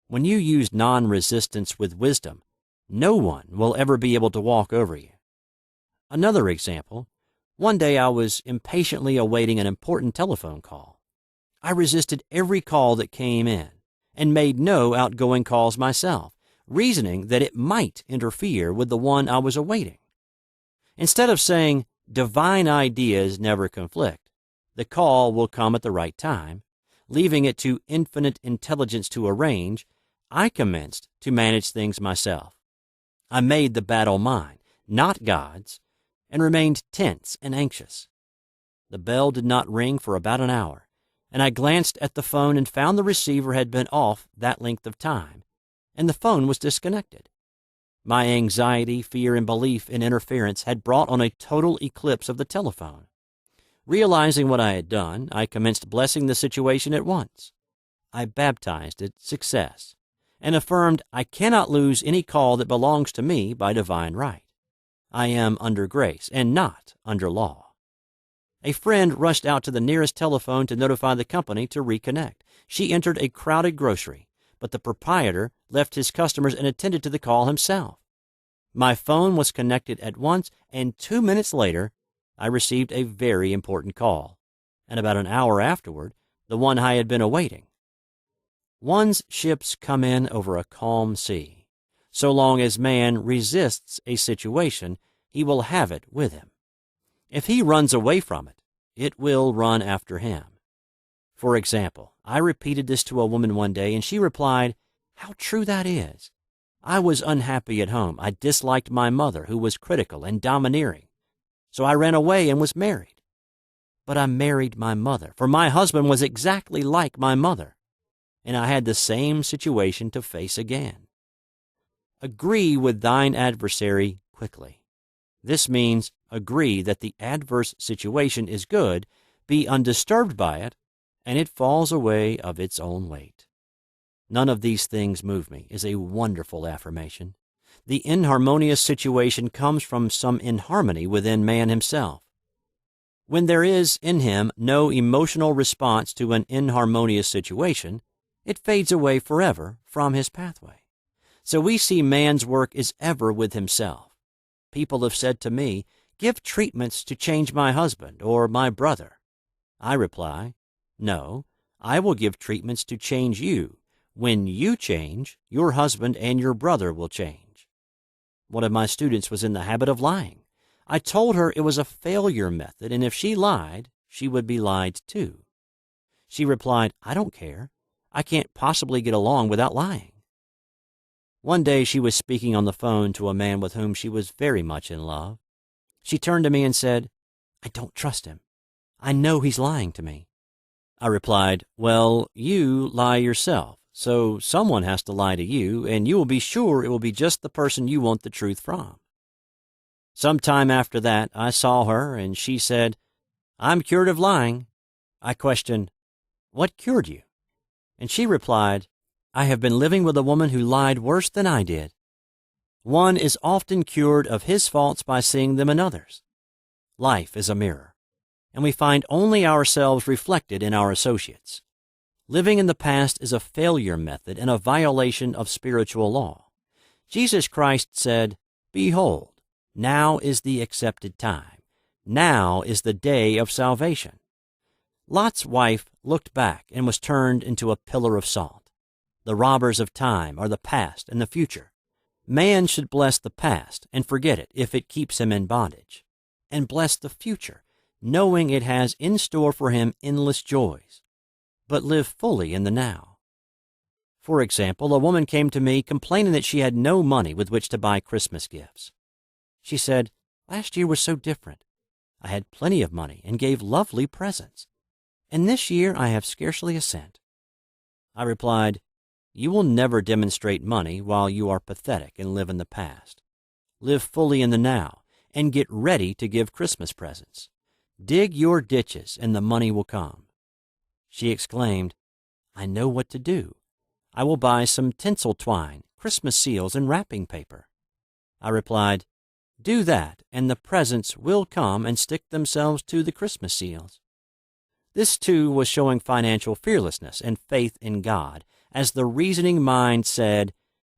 when you use non-resistance with wisdom, no one will ever be able to walk over you. Another example, one day I was impatiently awaiting an important telephone call. I resisted every call that came in and made no outgoing calls myself, reasoning that it might interfere with the one I was awaiting. Instead of saying, divine ideas never conflict, the call will come at the right time, leaving it to infinite intelligence to arrange, I commenced to manage things myself. I made the battle mine, not God's, and remained tense and anxious. The bell did not ring for about an hour, and I glanced at the phone and found the receiver had been off that length of time, and the phone was disconnected. My anxiety, fear, and belief in interference had brought on a total eclipse of the telephone. Realizing what I had done, I commenced blessing the situation at once. I baptized it success and affirmed I cannot lose any call that belongs to me by divine right. I am under grace and not under law. A friend rushed out to the nearest telephone to notify the company to reconnect. She entered a crowded grocery, but the proprietor left his customers and attended to the call himself. My phone was connected at once, and 2 minutes later, I received a very important call, and about an hour afterward, the one I had been awaiting. One's ships come in over a calm sea. So long as man resists a situation, he will have it with him. If he runs away from it, it will run after him. For example, I repeated this to a woman one day, and she replied, "How true that is. I was unhappy at home. I disliked my mother, who was critical and domineering. So I ran away and was married. But I married my mother, for my husband was exactly like my mother, and I had the same situation to face again." Agree with thine adversary quickly. This means agree that the adverse situation is good, be undisturbed by it, and it falls away of its own weight. "None of these things move me" is a wonderful affirmation. The inharmonious situation comes from some inharmony within man himself. When there is in him no emotional response to an inharmonious situation, it fades away forever from his pathway. So we see man's work is ever with himself. People have said to me, "Give treatments to change my husband or my brother." I reply, "No, I will give treatments to change you. When you change, your husband and your brother will change." One of my students was in the habit of lying. I told her it was a failure method, and if she lied, she would be lied to. She replied, "I don't care. I can't possibly get along without lying." One day she was speaking on the phone to a man with whom she was very much in love. She turned to me and said, "I don't trust him. I know he's lying to me." I replied, "Well, you lie yourself, so someone has to lie to you, and you will be sure it will be just the person you want the truth from." Some time after that, I saw her, and she said, "I'm cured of lying." I questioned, "What cured you?" And she replied, "I have been living with a woman who lied worse than I did." One is often cured of his faults by seeing them in others. Life is a mirror, and we find only ourselves reflected in our associates. Living in the past is a failure method and a violation of spiritual law. Jesus Christ said, "Behold, now is the accepted time. Now is the day of salvation." Lot's wife looked back and was turned into a pillar of salt. The robbers of time are the past and the future. Man should bless the past and forget it if it keeps him in bondage, and bless the future, knowing it has in store for him endless joys, but live fully in the now. For example, a woman came to me complaining that she had no money with which to buy Christmas gifts. She said, "Last year was so different. I had plenty of money and gave lovely presents, and this year I have scarcely a cent." I replied, "You will never demonstrate money while you are pathetic and live in the past. Live fully in the now and get ready to give Christmas presents. Dig your ditches and the money will come." She exclaimed, "I know what to do. I will buy some tinsel twine, Christmas seals, and wrapping paper." I replied, "Do that, and the presents will come and stick themselves to the Christmas seals." This, too, was showing financial fearlessness and faith in God, as the reasoning mind said,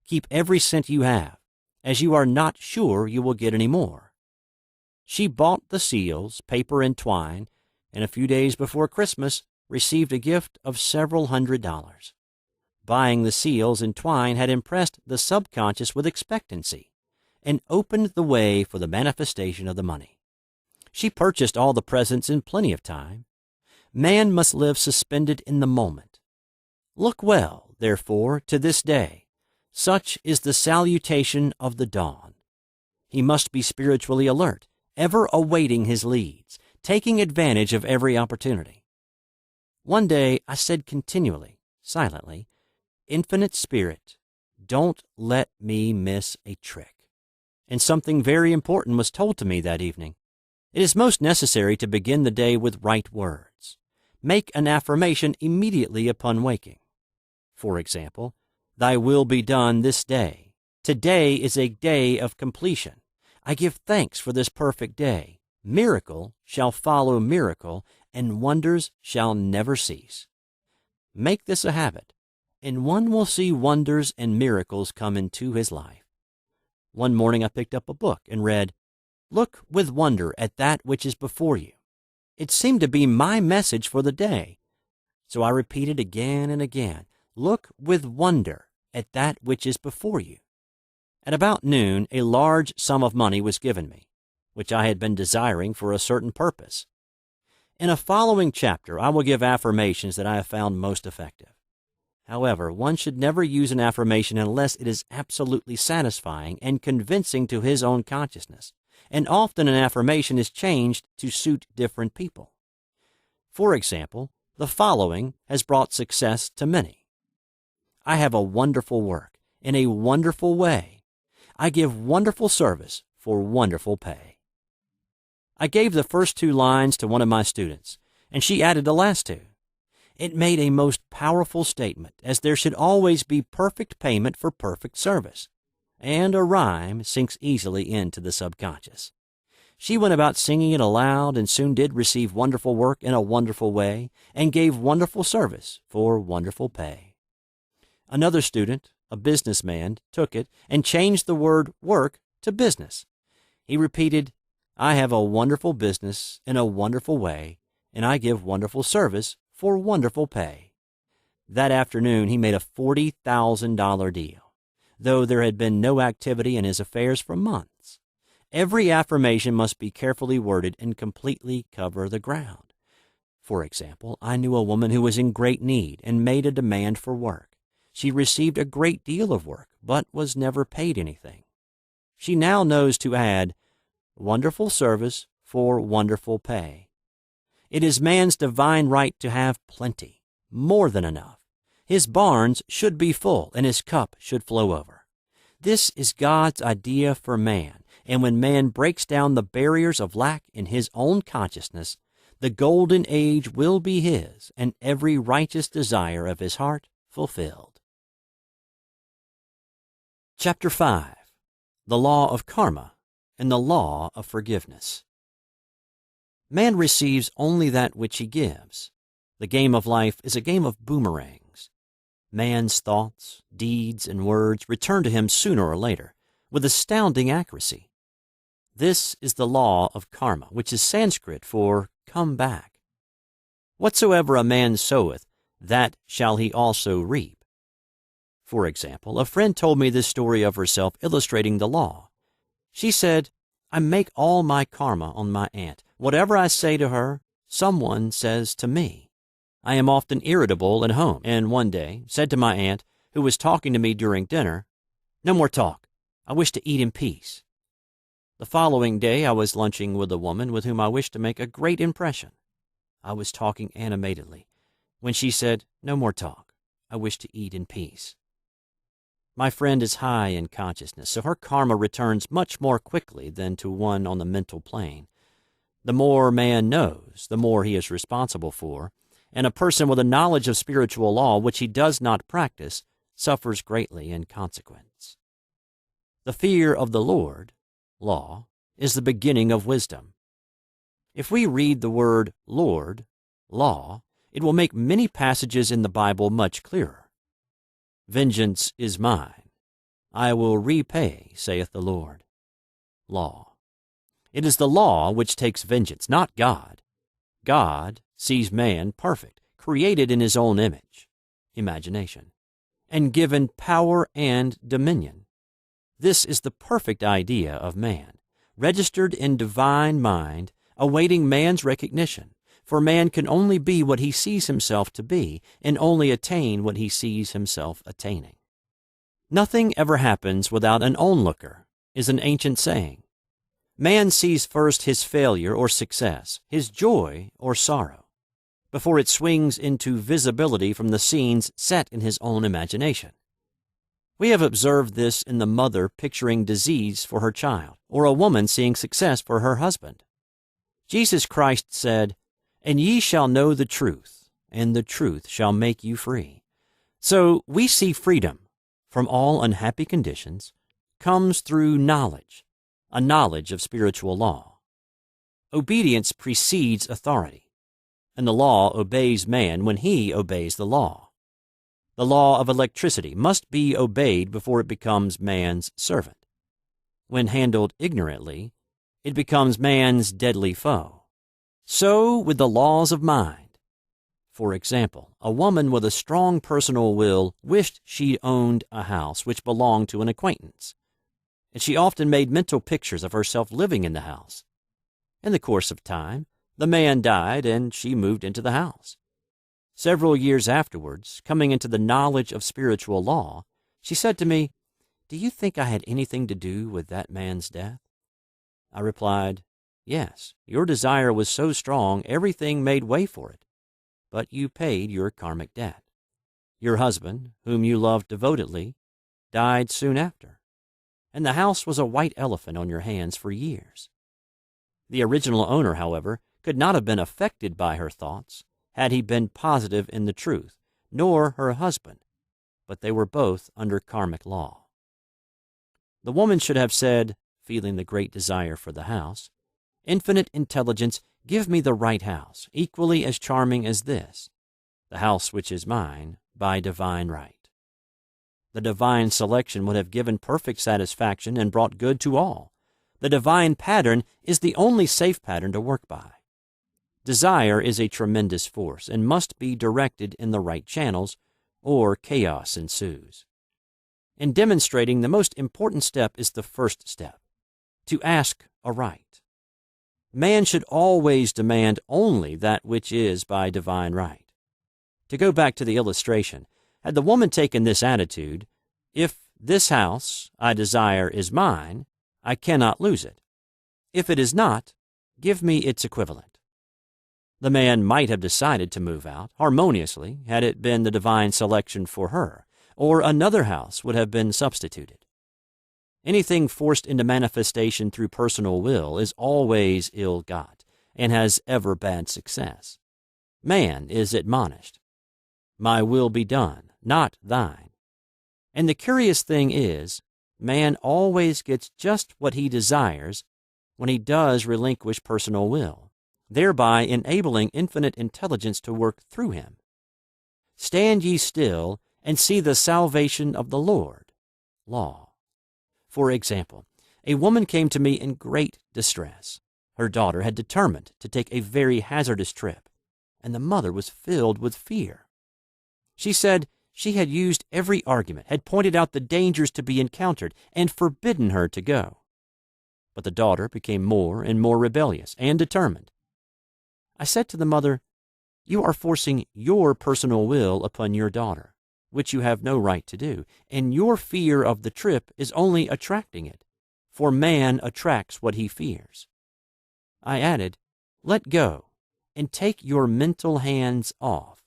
"Keep every cent you have, as you are not sure you will get any more." She bought the seals, paper, and twine, and a few days before Christmas received a gift of several $100s. Buying the seals and twine had impressed the subconscious with expectancy and opened the way for the manifestation of the money. She purchased all the presents in plenty of time. Man must live suspended in the moment. Look well, therefore, to this day. Such is the salutation of the dawn. He must be spiritually alert, ever awaiting his leads, taking advantage of every opportunity. One day I said continually, silently, "Infinite Spirit, Don't let me miss a trick. And something very important was told to me that evening. It is most necessary to begin the day with right words. Make an affirmation immediately upon waking. For example, Thy will be done this day. Today is a day of completion. I give thanks for this perfect day. Miracle shall follow miracle, and wonders shall never cease. Make this a habit, and one will see wonders and miracles come into his life. One morning I picked up a book and read, Look with wonder at that which is before you. It seemed to be my message for the day. So I repeated again and again, Look with wonder at that which is before you. At about noon, a large sum of money was given me, which I had been desiring for a certain purpose. In a following chapter, I will give affirmations that I have found most effective. However, one should never use an affirmation unless it is absolutely satisfying and convincing to his own consciousness, and often an affirmation is changed to suit different people. For example, the following has brought success to many. I have a wonderful work in a wonderful way. I give wonderful service for wonderful pay. I gave the first two lines to one of my students, and she added the last two. It made a most powerful statement, as there should always be perfect payment for perfect service, and a rhyme sinks easily into the subconscious. She went about singing it aloud and soon did receive wonderful work in a wonderful way and gave wonderful service for wonderful pay. Another student, a businessman, took it and changed the word work to business. He repeated, I have a wonderful business in a wonderful way, and I give wonderful service for wonderful pay. That afternoon he made a $40,000 deal, though there had been no activity in his affairs for months. Every affirmation must be carefully worded and completely cover the ground. For example, I knew a woman who was in great need and made a demand for work. She received a great deal of work, but was never paid anything. She now knows to add, wonderful service for wonderful pay. It is man's divine right to have plenty, more than enough. His barns should be full, and his cup should flow over. This is God's idea for man, and when man breaks down the barriers of lack in his own consciousness, the golden age will be his, and every righteous desire of his heart fulfilled. Chapter 5. The Law of Karma and the Law of Forgiveness. Man receives only that which he gives. The game of life is a game of boomerangs. Man's thoughts, deeds, and words return to him sooner or later, with astounding accuracy. This is the law of karma, which is Sanskrit for come back. Whatsoever a man soweth, that shall he also reap. For example, a friend told me this story of herself illustrating the law. She said, I make all my karma on my aunt. Whatever I say to her, someone says to me. I am often irritable at home, and one day said to my aunt, who was talking to me during dinner, No more talk. I wish to eat in peace. The following day I was lunching with a woman with whom I wished to make a great impression. I was talking animatedly when she said, No more talk. I wish to eat in peace. My friend is high in consciousness, so her karma returns much more quickly than to one on the mental plane. The more man knows, the more he is responsible for, and a person with a knowledge of spiritual law which he does not practice suffers greatly in consequence. The fear of the Lord, law, is the beginning of wisdom. If we read the word Lord, law, it will make many passages in the Bible much clearer. Vengeance is mine. I will repay, saith the Lord. Law. It is the law which takes vengeance, not God. God sees man perfect, created in his own image, imagination, and given power and dominion. This is the perfect idea of man, registered in divine mind, awaiting man's recognition. For man can only be what he sees himself to be, and only attain what he sees himself attaining. Nothing ever happens without an onlooker, is an ancient saying. Man sees first his failure or success, his joy or sorrow, before it swings into visibility from the scenes set in his own imagination. We have observed this in the mother picturing disease for her child, or a woman seeing success for her husband. Jesus Christ said, "And ye shall know the truth, and the truth shall make you free." So we see freedom from all unhappy conditions comes through knowledge, a knowledge of spiritual law. Obedience precedes authority, and the law obeys man when he obeys the law. The law of electricity must be obeyed before it becomes man's servant. When handled ignorantly, it becomes man's deadly foe. So with the laws of mind. For example, a woman with a strong personal will wished she owned a house which belonged to an acquaintance, and she often made mental pictures of herself living in the house. In the course of time, the man died and she moved into the house. Several years afterwards, coming into the knowledge of spiritual law, she said to me, "Do you think I had anything to do with that man's death?" I replied, "Yes, your desire was so strong everything made way for it, but you paid your karmic debt. Your husband, whom you loved devotedly, died soon after, and the house was a white elephant on your hands for years." The original owner, however, could not have been affected by her thoughts had he been positive in the truth, nor her husband, but they were both under karmic law. The woman should have said, feeling the great desire for the house, "Infinite intelligence, give me the right house, equally as charming as this, the house which is mine by divine right." The divine selection would have given perfect satisfaction and brought good to all. The divine pattern is the only safe pattern to work by. Desire is a tremendous force and must be directed in the right channels, or chaos ensues. In demonstrating, the most important step is the first step, to ask aright. Man should always demand only that which is by divine right. To go back to the illustration, had the woman taken this attitude, "If this house I desire is mine, I cannot lose it. If it is not, give me its equivalent." The man might have decided to move out harmoniously had it been the divine selection for her, or another house would have been substituted. Anything forced into manifestation through personal will is always ill-got and has ever bad success. Man is admonished, "My will be done, not thine." And the curious thing is, man always gets just what he desires when he does relinquish personal will, thereby enabling infinite intelligence to work through him. "Stand ye still and see the salvation of the Lord." Law. For example, a woman came to me in great distress. Her daughter had determined to take a very hazardous trip, and the mother was filled with fear. She said she had used every argument, had pointed out the dangers to be encountered, and forbidden her to go. But the daughter became more and more rebellious and determined. I said to the mother, "You are forcing your personal will upon your daughter, which you have no right to do, and your fear of the trip is only attracting it, for man attracts what he fears." I added, "Let go and take your mental hands off.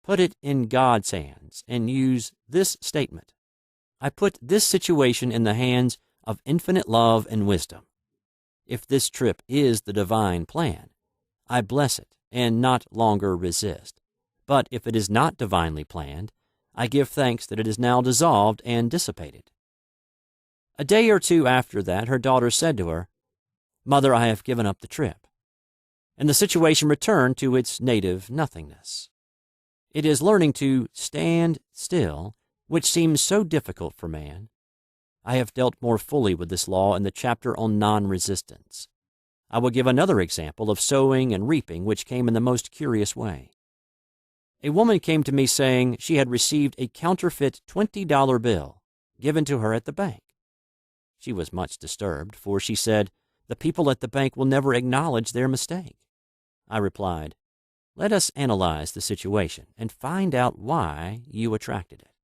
Put it in God's hands and use this statement: I put this situation in the hands of infinite love and wisdom. If this trip is the divine plan, I bless it and not longer resist. But if it is not divinely planned, I give thanks that it is now dissolved and dissipated." A day or two after that, her daughter said to her, "Mother, I have given up the trip," and the situation returned to its native nothingness. It is learning to stand still, which seems so difficult for man. I have dealt more fully with this law in the chapter on non-resistance. I will give another example of sowing and reaping which came in the most curious way. A woman came to me saying she had received a counterfeit $20 bill given to her at the bank. She was much disturbed, for she said, "The people at the bank will never acknowledge their mistake." I replied, "Let us analyze the situation and find out why you attracted it."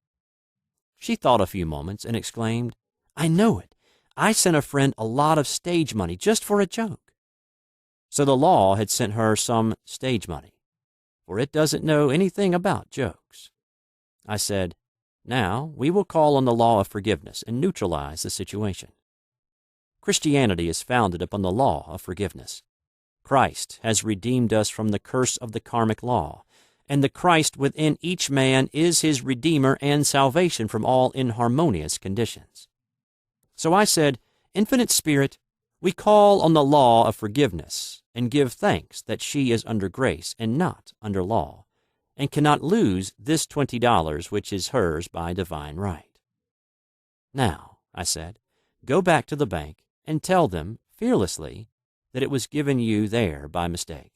She thought a few moments and exclaimed, "I know it. I sent a friend a lot of stage money just for a joke." So the law had sent her some stage money, for it doesn't know anything about jokes. I said, Now, we will call on the law of forgiveness and neutralize the situation. Christianity is founded upon the law of forgiveness. Christ has redeemed us from the curse of the karmic law, and the Christ within each man is his Redeemer and salvation from all inharmonious conditions. So I said, Infinite Spirit, we call on the law of forgiveness and give thanks that she is under grace and not under law, and cannot lose this $20 which is hers by divine right. Now, I said, go back to the bank and tell them fearlessly that it was given you there by mistake.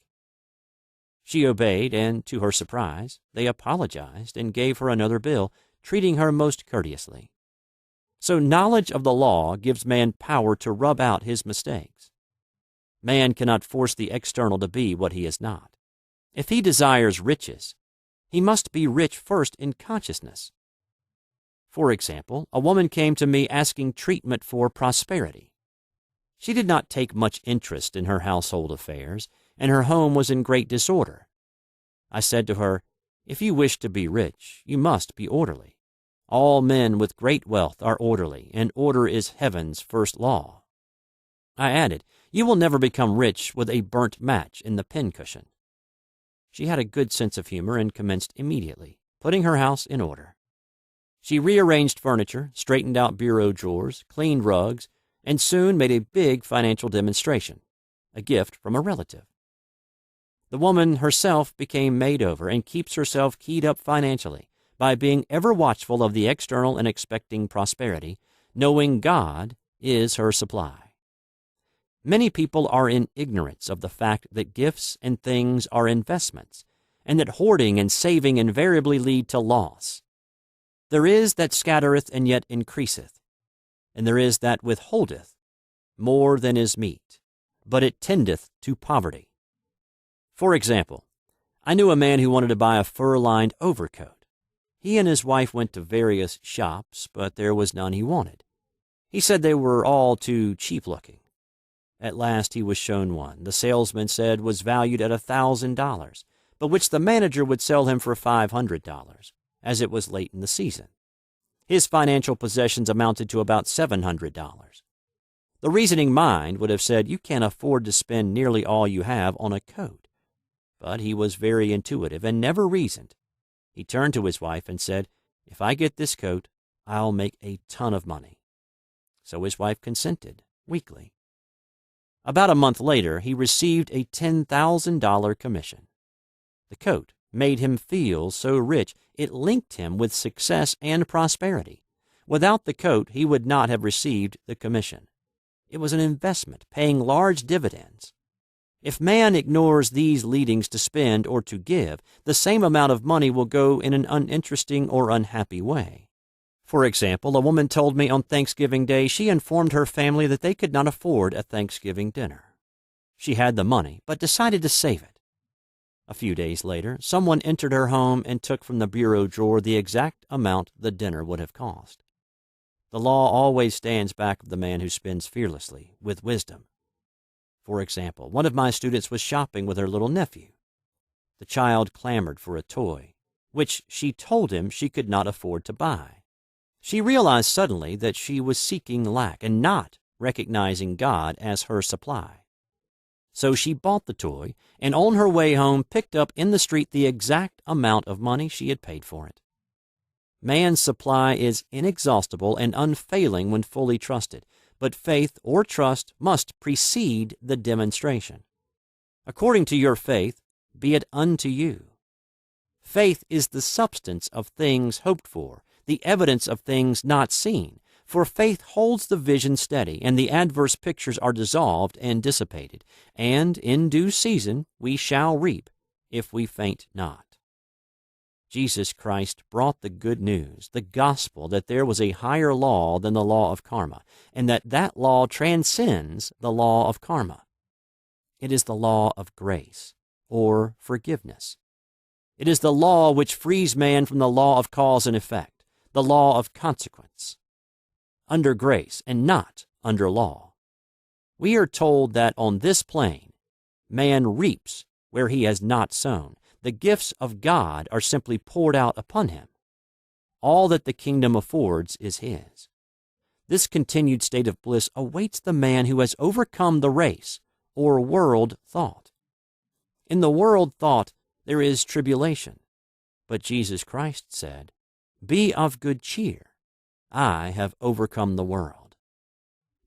She obeyed, and to her surprise, they apologized and gave her another bill, treating her most courteously. So knowledge of the law gives man power to rub out his mistakes. Man cannot force the external to be what he is not. If he desires riches, he must be rich first in consciousness. For example, a woman came to me asking treatment for prosperity. She did not take much interest in her household affairs, and her home was in great disorder. I said to her, if you wish to be rich, you must be orderly. All men with great wealth are orderly, and order is heaven's first law. I added, you will never become rich with a burnt match in the pincushion. She had a good sense of humor and commenced immediately, putting her house in order. She rearranged furniture, straightened out bureau drawers, cleaned rugs, and soon made a big financial demonstration, a gift from a relative. The woman herself became made over and keeps herself keyed up financially by being ever watchful of the external and expecting prosperity, knowing God is her supply. Many people are in ignorance of the fact that gifts and things are investments, and that hoarding and saving invariably lead to loss. There is that scattereth and yet increaseth, and there is that withholdeth more than is meet, but it tendeth to poverty. For example, I knew a man who wanted to buy a fur-lined overcoat. He and his wife went to various shops, but there was none he wanted. He said they were all too cheap-looking. At last he was shown one the salesman said was valued at $1,000, but which the manager would sell him for $500, as it was late in the season. His financial possessions amounted to about $700. The reasoning mind would have said you can't afford to spend nearly all you have on a coat. But he was very intuitive and never reasoned. He turned to his wife and said, if I get this coat, I'll make a ton of money. So his wife consented, weakly. About a month later, he received a $10,000 commission. The coat made him feel so rich it linked him with success and prosperity. Without the coat, he would not have received the commission. It was an investment, paying large dividends. If man ignores these leadings to spend or to give, the same amount of money will go in an uninteresting or unhappy way. For example, a woman told me on Thanksgiving Day she informed her family that they could not afford a Thanksgiving dinner. She had the money, but decided to save it. A few days later, someone entered her home and took from the bureau drawer the exact amount the dinner would have cost. The law always stands back of the man who spends fearlessly, with wisdom. For example, one of my students was shopping with her little nephew. The child clamored for a toy, which she told him she could not afford to buy. She realized suddenly that she was seeking lack and not recognizing God as her supply. So she bought the toy, and on her way home picked up in the street the exact amount of money she had paid for it. Man's supply is inexhaustible and unfailing when fully trusted, but faith or trust must precede the demonstration. According to your faith, be it unto you. Faith is the substance of things hoped for, the evidence of things not seen, for faith holds the vision steady, and the adverse pictures are dissolved and dissipated, and in due season we shall reap, if we faint not. Jesus Christ brought the good news, the gospel, that there was a higher law than the law of karma, and that law transcends the law of karma. It is the law of grace, or forgiveness. It is the law which frees man from the law of cause and effect, the law of consequence. Under grace and not under law. We are told that on this plane, man reaps where he has not sown. The gifts of God are simply poured out upon him. All that the kingdom affords is his. This continued state of bliss awaits the man who has overcome the race, or world thought. In the world thought there is tribulation, but Jesus Christ said, "Be of good cheer. I have overcome the world."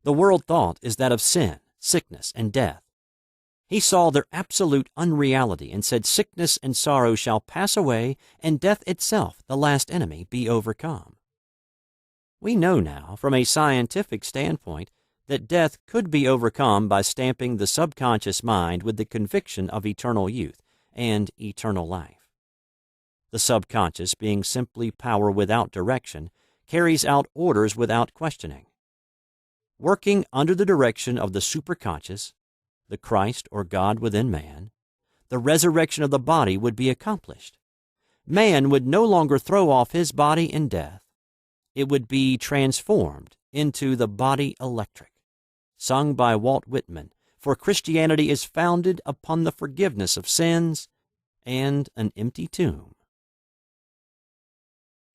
The world thought is that of sin, sickness, and death. He saw their absolute unreality and said, "Sickness and sorrow shall pass away, and death itself, the last enemy, be overcome." We know now, from a scientific standpoint, that death could be overcome by stamping the subconscious mind with the conviction of eternal youth and eternal life. The subconscious, being simply power without direction, carries out orders without questioning. Working under the direction of the superconscious, the Christ or God within man, the resurrection of the body would be accomplished. Man would no longer throw off his body in death. It would be transformed into the body electric, sung by Walt Whitman, for Christianity is founded upon the forgiveness of sins and an empty tomb.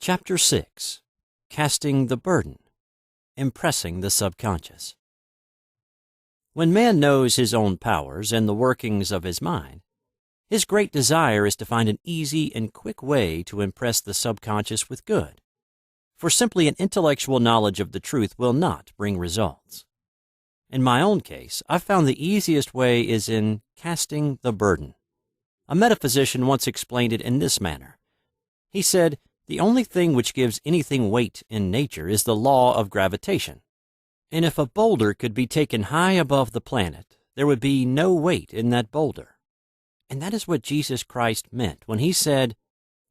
Chapter 6. Casting the Burden. Impressing the Subconscious. When man knows his own powers and the workings of his mind, his great desire is to find an easy and quick way to impress the subconscious with good, for simply an intellectual knowledge of the truth will not bring results. In my own case, I've found the easiest way is in casting the burden. A metaphysician once explained it in this manner. He said, "The only thing which gives anything weight in nature is the law of gravitation. And if a boulder could be taken high above the planet, there would be no weight in that boulder." And that is what Jesus Christ meant when he said,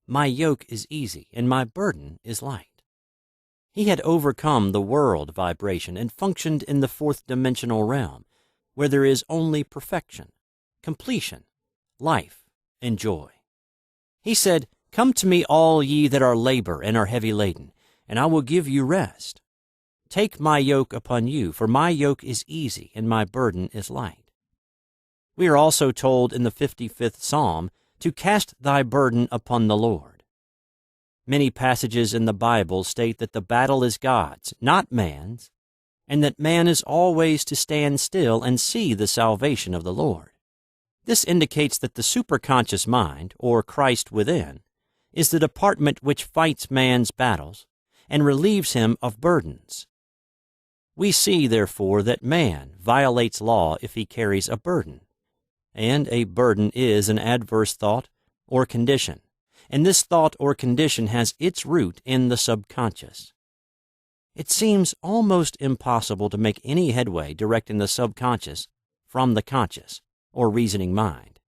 "My yoke is easy and my burden is light." He had overcome the world vibration and functioned in the fourth-dimensional realm, where there is only perfection, completion, life, and joy. He said, "Come to me, all ye that are labor and are heavy laden, and I will give you rest. Take my yoke upon you, for my yoke is easy and my burden is light." We are also told in the 55th Psalm to cast thy burden upon the Lord. Many passages in the Bible state that the battle is God's, not man's, and that man is always to stand still and see the salvation of the Lord. This indicates that the superconscious mind, or Christ within, is the department which fights man's battles and relieves him of burdens. We see, therefore, that man violates law if he carries a burden, and a burden is an adverse thought or condition, and this thought or condition has its root in the subconscious. It seems almost impossible to make any headway directing the subconscious from the conscious, or reasoning mind.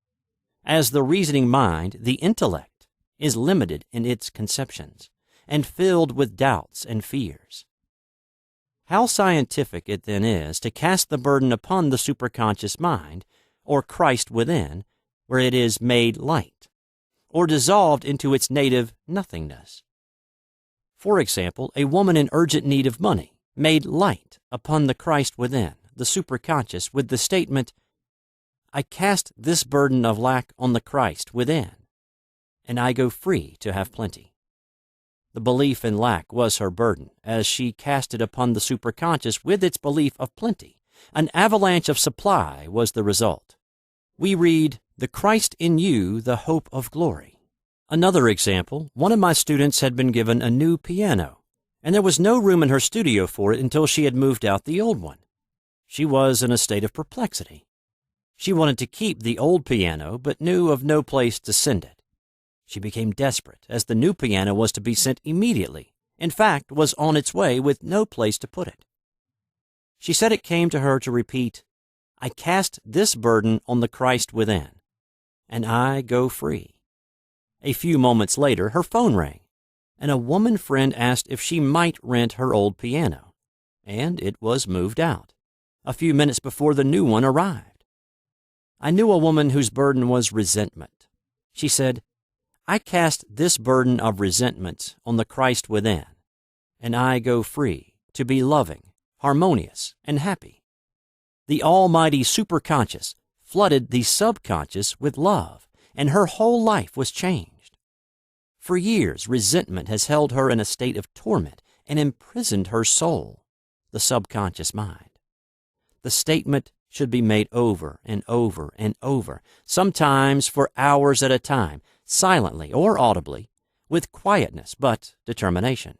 As the reasoning mind, the intellect, is limited in its conceptions, and filled with doubts and fears. How scientific it then is to cast the burden upon the superconscious mind, or Christ within, where it is made light, or dissolved into its native nothingness. For example, a woman in urgent need of money, made light upon the Christ within, the superconscious, with the statement, "I cast this burden of lack on the Christ within, and I go free to have plenty." The belief in lack was her burden, as she cast it upon the superconscious with its belief of plenty. An avalanche of supply was the result. We read, "The Christ in you, the hope of glory." Another example, one of my students had been given a new piano, and there was no room in her studio for it until she had moved out the old one. She was in a state of perplexity. She wanted to keep the old piano, but knew of no place to send it. She became desperate, as the new piano was to be sent immediately, in fact, was on its way with no place to put it. She said it came to her to repeat, "I cast this burden on the Christ within, and I go free." A few moments later, her phone rang, and a woman friend asked if she might rent her old piano, and it was moved out, a few minutes before the new one arrived. I knew a woman whose burden was resentment. She said, "I cast this burden of resentment on the Christ within, and I go free to be loving, harmonious, and happy." The almighty superconscious flooded the subconscious with love, and her whole life was changed. For years, resentment has held her in a state of torment and imprisoned her soul, the subconscious mind. The statement should be made over and over and over, sometimes for hours at a time, silently or audibly, with quietness but determination.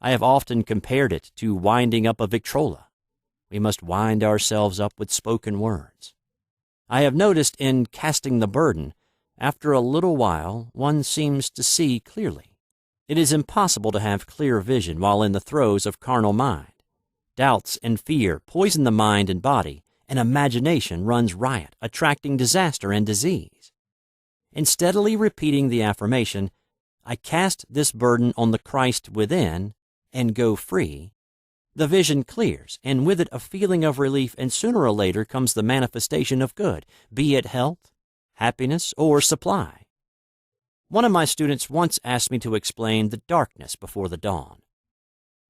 I have often compared it to winding up a Victrola. We must wind ourselves up with spoken words. I have noticed in casting the burden, after a little while, one seems to see clearly. It is impossible to have clear vision while in the throes of carnal mind. Doubts and fear poison the mind and body, and imagination runs riot, attracting disaster and disease. In steadily repeating the affirmation, I cast this burden on the Christ within and go free, the vision clears, and with it a feeling of relief, and sooner or later comes the manifestation of good, be it health, happiness, or supply. One of my students once asked me to explain the darkness before the dawn.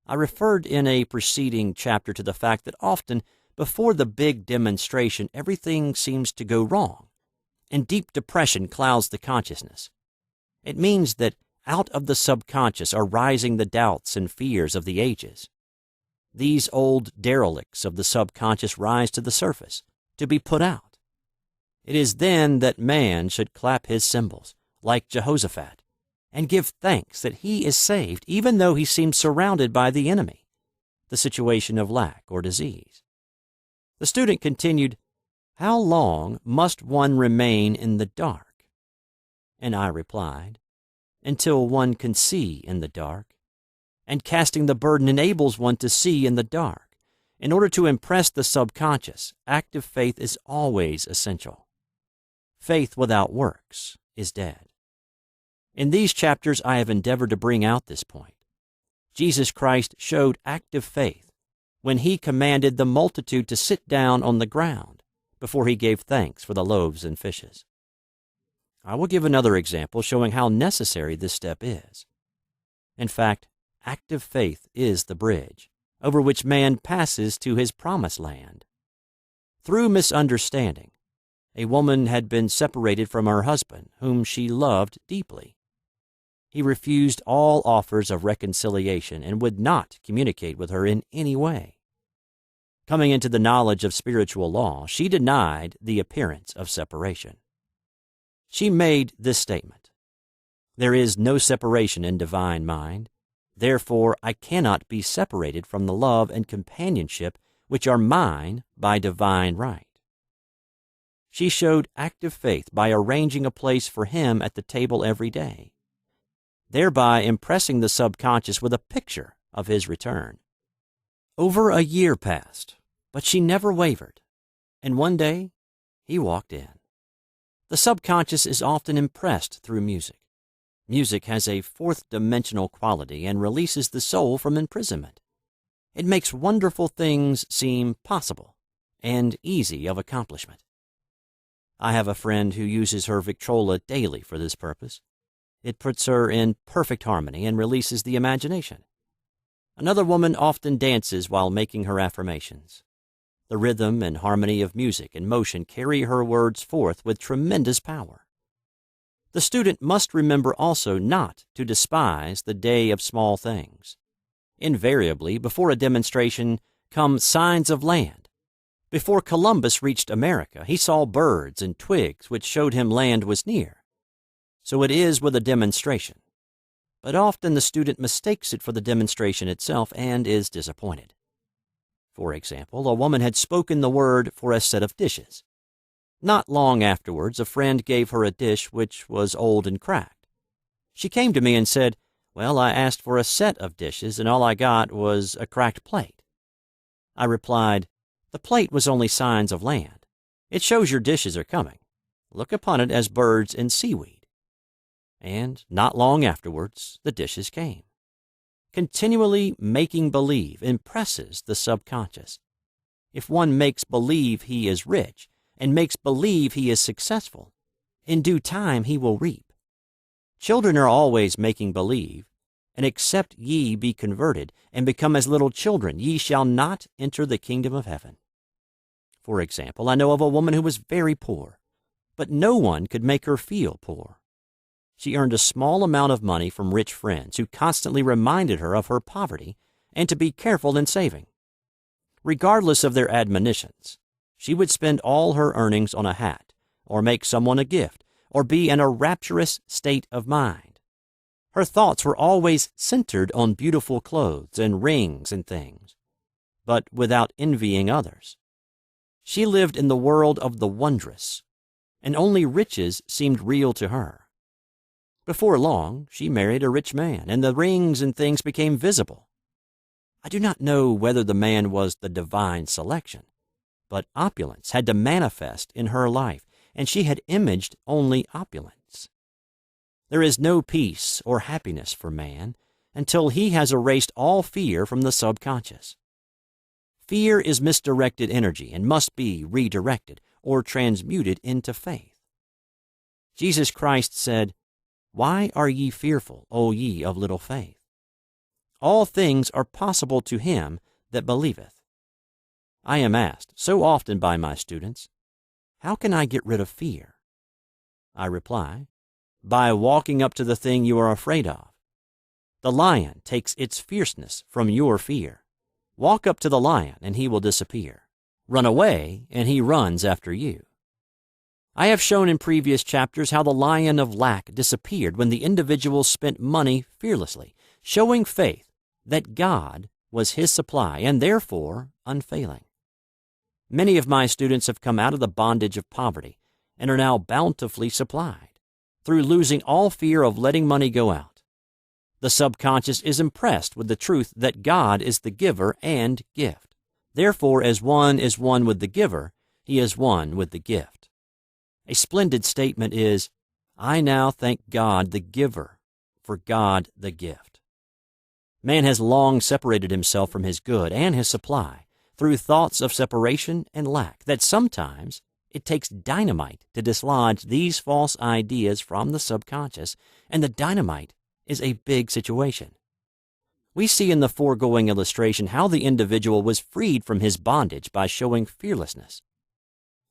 I referred in a preceding chapter to the fact that often before the big demonstration everything seems to go wrong, and deep depression clouds the consciousness. It means that out of the subconscious are rising the doubts and fears of the ages. These old derelicts of the subconscious rise to the surface, to be put out. It is then that man should clap his cymbals, like Jehoshaphat, and give thanks that he is saved even though he seems surrounded by the enemy, the situation of lack or disease. The student continued, "How long must one remain in the dark?" And I replied, "Until one can see in the dark. And casting the burden enables one to see in the dark. In order to impress the subconscious, active faith is always essential. Faith without works is dead." In these chapters, I have endeavored to bring out this point. Jesus Christ showed active faith when he commanded the multitude to sit down on the ground before he gave thanks for the loaves and fishes. I will give another example showing how necessary this step is. In fact, active faith is the bridge over which man passes to his promised land. Through misunderstanding, a woman had been separated from her husband, whom she loved deeply. He refused all offers of reconciliation and would not communicate with her in any way. Coming into the knowledge of spiritual law, she denied the appearance of separation. She made this statement: "There is no separation in divine mind. Therefore, I cannot be separated from the love and companionship which are mine by divine right." She showed active faith by arranging a place for him at the table every day, thereby impressing the subconscious with a picture of his return. Over a year passed, but she never wavered, and one day he walked in. The subconscious is often impressed through music. Music has a fourth-dimensional quality and releases the soul from imprisonment. It makes wonderful things seem possible and easy of accomplishment. I have a friend who uses her Victrola daily for this purpose. It puts her in perfect harmony and releases the imagination. Another woman often dances while making her affirmations. The rhythm and harmony of music and motion carry her words forth with tremendous power. The student must remember also not to despise the day of small things. Invariably, before a demonstration come signs of land. Before Columbus reached America, he saw birds and twigs which showed him land was near. So it is with a demonstration. But often the student mistakes it for the demonstration itself and is disappointed. For example, a woman had spoken the word for a set of dishes. Not long afterwards, a friend gave her a dish which was old and cracked. She came to me and said, "Well, I asked for a set of dishes, and all I got was a cracked plate." I replied, "The plate was only signs of land. It shows your dishes are coming. Look upon it as birds and seaweed." And not long afterwards, the dishes came. Continually making believe impresses the subconscious. If one makes believe he is rich and makes believe he is successful, in due time he will reap. Children are always making believe, and except ye be converted and become as little children, ye shall not enter the kingdom of heaven. For example, I know of a woman who was very poor, but no one could make her feel poor. she earned a small amount of money from rich friends who constantly reminded her of her poverty and to be careful in saving. Regardless of their admonitions, she would spend all her earnings on a hat, or make someone a gift, or be in a rapturous state of mind. Her thoughts were always centered on beautiful clothes and rings and things, but without envying others. She lived in the world of the wondrous, and only riches seemed real to her. Before long, she married a rich man, and the rings and things became visible. I do not know whether the man was the divine selection, but opulence had to manifest in her life, and she had imaged only opulence. There is no peace or happiness for man until he has erased all fear from the subconscious. Fear is misdirected energy and must be redirected or transmuted into faith. Jesus Christ said, "Why are ye fearful, O ye of little faith? All things are possible to him that believeth." I am asked so often by my students, "How can I get rid of fear?" I reply, by walking up to the thing you are afraid of. The lion takes its fierceness from your fear. Walk up to the lion and he will disappear. Run away and he runs after you. I have shown in previous chapters how the lion of lack disappeared when the individual spent money fearlessly, showing faith that God was his supply and therefore unfailing. Many of my students have come out of the bondage of poverty and are now bountifully supplied through losing all fear of letting money go out. The subconscious is impressed with the truth that God is the giver and gift. Therefore, as one is one with the giver, he is one with the gift. A splendid statement is, "I now thank God the giver for God the gift." Man has long separated himself from his good and his supply through thoughts of separation and lack that sometimes it takes dynamite to dislodge these false ideas from the subconscious, and the dynamite is a big situation. We see in the foregoing illustration how the individual was freed from his bondage by showing fearlessness.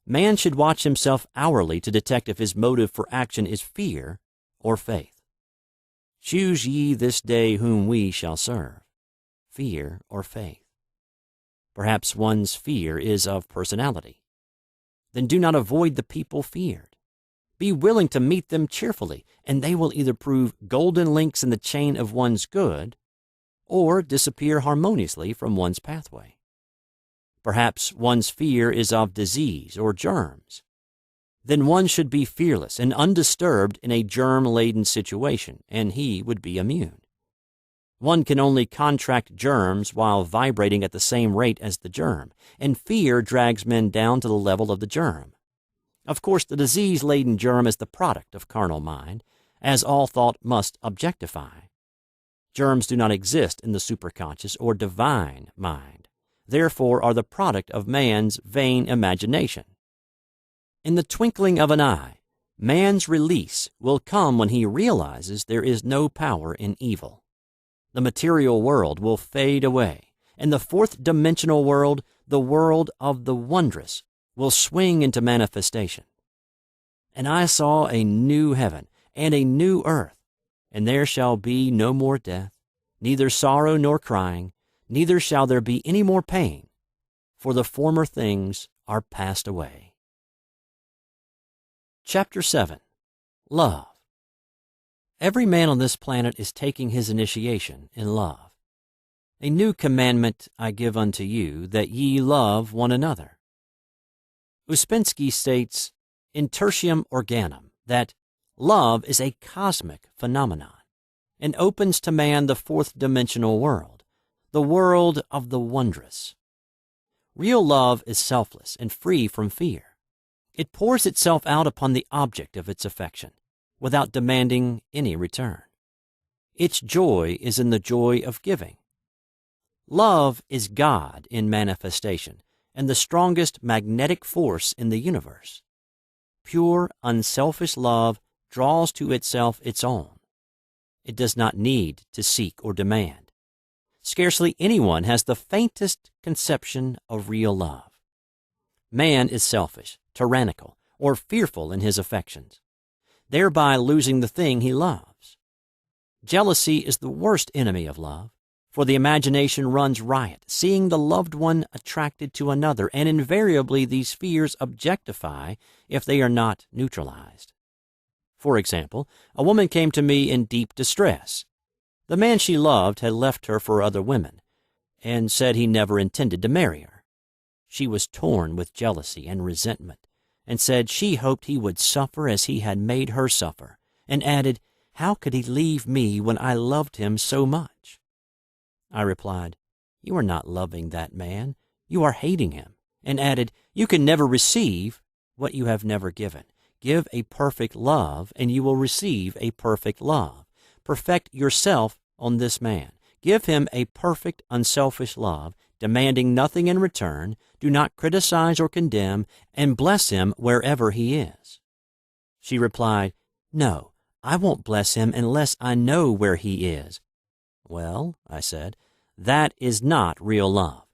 Man should watch himself hourly to detect if his motive for action is fear or faith. Choose ye this day whom we shall serve, fear or faith. Perhaps one's fear is of personality. Then do not avoid the people feared. Be willing to meet them cheerfully, and they will either prove golden links in the chain of one's good or disappear harmoniously from one's pathway. Perhaps one's fear is of disease or germs. Then one should be fearless and undisturbed in a germ-laden situation, and he would be immune. One can only contract germs while vibrating at the same rate as the germ, and fear drags men down to the level of the germ. Of course, the disease-laden germ is the product of carnal mind, as all thought must objectify. Germs do not exist in the superconscious or divine mind, therefore are the product of man's vain imagination. In the twinkling of an eye, man's release will come when he realizes there is no power in evil. The material world will fade away, and the fourth-dimensional world, the world of the wondrous, will swing into manifestation. "And I saw a new heaven and a new earth, and there shall be no more death, neither sorrow nor crying, neither shall there be any more pain, for the former things are passed away." Chapter 7. Love. Every man on this planet is taking his initiation in love. "A new commandment I give unto you, that ye love one another." Ouspensky states, in Tertium Organum, that love is a cosmic phenomenon and opens to man the fourth-dimensional world, the world of the wondrous. Real love is selfless and free from fear. It pours itself out upon the object of its affection, without demanding any return. Its joy is in the joy of giving. Love is God in manifestation and the strongest magnetic force in the universe. Pure, unselfish love draws to itself its own. It does not need to seek or demand. Scarcely anyone has the faintest conception of real love. Man is selfish, tyrannical, or fearful in his affections. thereby losing the thing he loves. Jealousy is the worst enemy of love, for the imagination runs riot, seeing the loved one attracted to another, and invariably these fears objectify if they are not neutralized. For example, a woman came to me in deep distress. The man she loved had left her for other women, and said he never intended to marry her. She was torn with jealousy and resentment, and said she hoped he would suffer as he had made her suffer, and added, "How could he leave me when I loved him so much?" I replied, "You are not loving that man, you are hating him," and added, "You can never receive what you have never given. Give a perfect love, and you will receive a perfect love. Perfect yourself on this man. Give him a perfect, unselfish love, demanding nothing in return. Do not criticize or condemn, and bless him wherever he is." She replied, "No, I won't bless him unless I know where he is." "Well," I said, "that is not real love.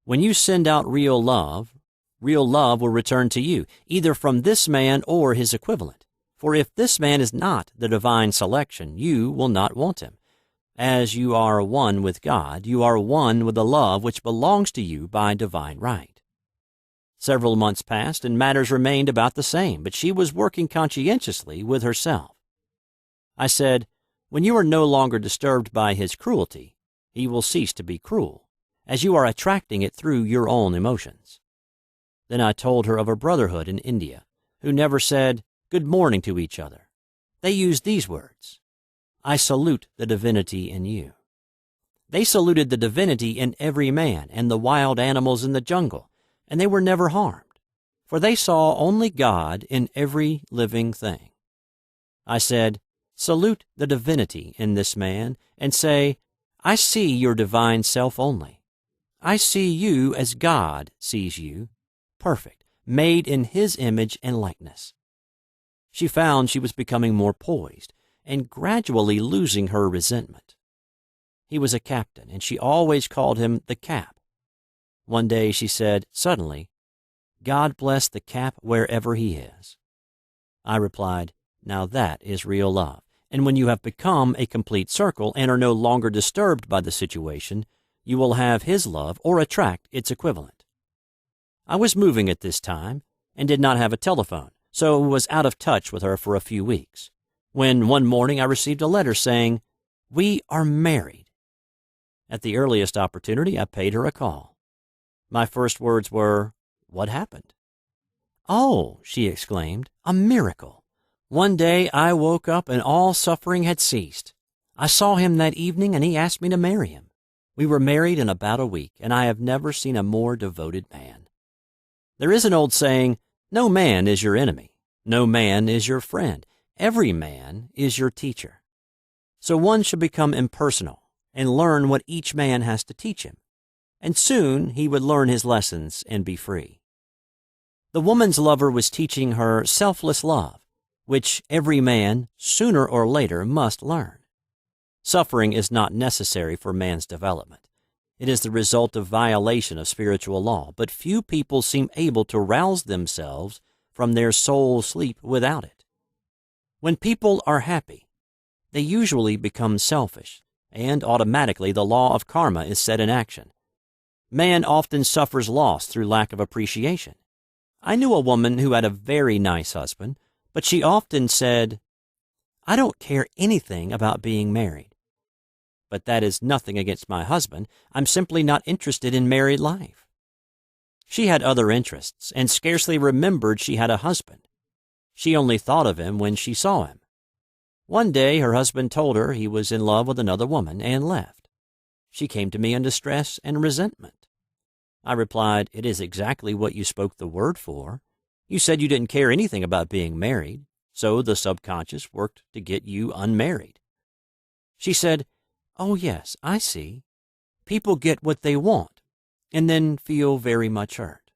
When you send out real love will return to you, either from this man or his equivalent. For if this man is not the divine selection, you will not want him. As you are one with God, you are one with the love which belongs to you by divine right." Several months passed, and matters remained about the same, but she was working conscientiously with herself. I said, "When you are no longer disturbed by his cruelty, he will cease to be cruel, as you are attracting it through your own emotions." Then I told her of a brotherhood in India, who never said good morning to each other. They used these words, "I salute the divinity in you." They saluted the divinity in every man and the wild animals in the jungle, and they were never harmed, for they saw only God in every living thing. I said, "Salute the divinity in this man, and say, I see your divine self only. I see you as God sees you, perfect, made in his image and likeness." She found she was becoming more poised and gradually losing her resentment. He was a captain, and she always called him the Cap. One day she said, suddenly, "God bless the Cap wherever he is." I replied, "Now that is real love. And when you have become a complete circle and are no longer disturbed by the situation, you will have his love or attract its equivalent." I was moving at this time and did not have a telephone, so was out of touch with her for a few weeks, when one morning I received a letter saying, "We are married." At the earliest opportunity, I paid her a call. My first words were, "What happened?" "Oh," she exclaimed, "a miracle. One day I woke up and all suffering had ceased. I saw him that evening and he asked me to marry him. We were married in about a week, and I have never seen a more devoted man." There is an old saying, "No man is your enemy. No man is your friend. Every man is your teacher." So one should become impersonal and learn what each man has to teach him, and soon he would learn his lessons and be free. The woman's lover was teaching her selfless love, which every man, sooner or later, must learn. Suffering is not necessary for man's development. It is the result of violation of spiritual law, but few people seem able to rouse themselves from their soul sleep without it. When people are happy, they usually become selfish, and automatically the law of karma is set in action. Man often suffers loss through lack of appreciation. I knew a woman who had a very nice husband, but she often said, "I don't care anything about being married. But that is nothing against my husband. I'm simply not interested in married life." She had other interests and scarcely remembered she had a husband. She only thought of him when she saw him. One day her husband told her he was in love with another woman and left. She came to me in distress and resentment. I replied, "It is exactly what you spoke the word for. You said you didn't care anything about being married, so the subconscious worked to get you unmarried." She said, "Oh yes, I see. People get what they want and then feel very much hurt."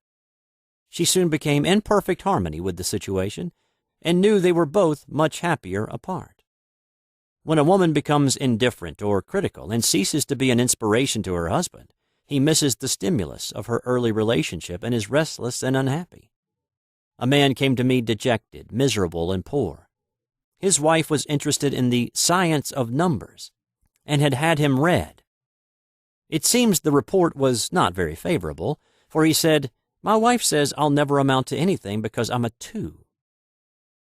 She soon became in perfect harmony with the situation and knew they were both much happier apart. When a woman becomes indifferent or critical and ceases to be an inspiration to her husband, he misses the stimulus of her early relationship and is restless and unhappy. A man came to me dejected, miserable, and poor. his wife was interested in the science of numbers and had had him read. It seems the report was not very favorable, for he said, "My wife says I'll never amount to anything because I'm a 2.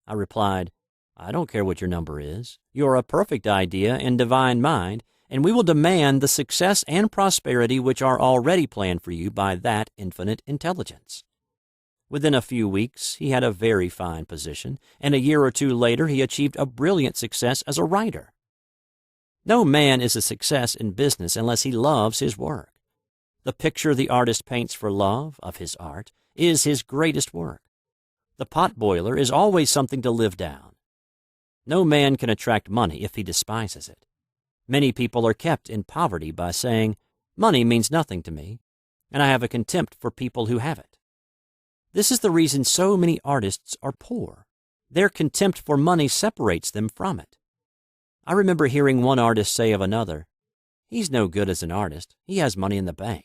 I replied, "I don't care what your number is. You're a perfect idea in divine mind, and we will demand the success and prosperity which are already planned for you by that infinite intelligence." Within a few weeks, he had a very fine position, and a year or two later he achieved a brilliant success as a writer. No man is a success in business unless he loves his work. The picture the artist paints for love of his art is his greatest work. The potboiler is always something to live down. No man can attract money if he despises it. Many people are kept in poverty by saying, "Money means nothing to me, and I have a contempt for people who have it." This is the reason so many artists are poor. Their contempt for money separates them from it. I remember hearing one artist say of another, "He's no good as an artist. He has money in the bank."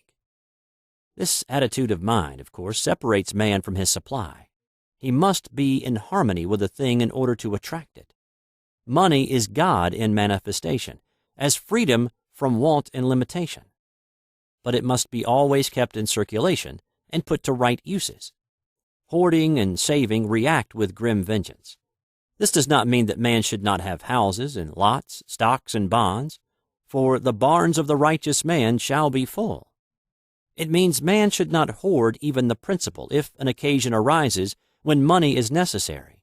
This attitude of mind, of course, separates man from his supply. He must be in harmony with a thing in order to attract it. Money is God in manifestation, as freedom from want and limitation. But it must be always kept in circulation and put to right uses. Hoarding and saving react with grim vengeance. This does not mean that man should not have houses and lots, stocks and bonds, for the barns of the righteous man shall be full. It means man should not hoard even the principal if an occasion arises when money is necessary.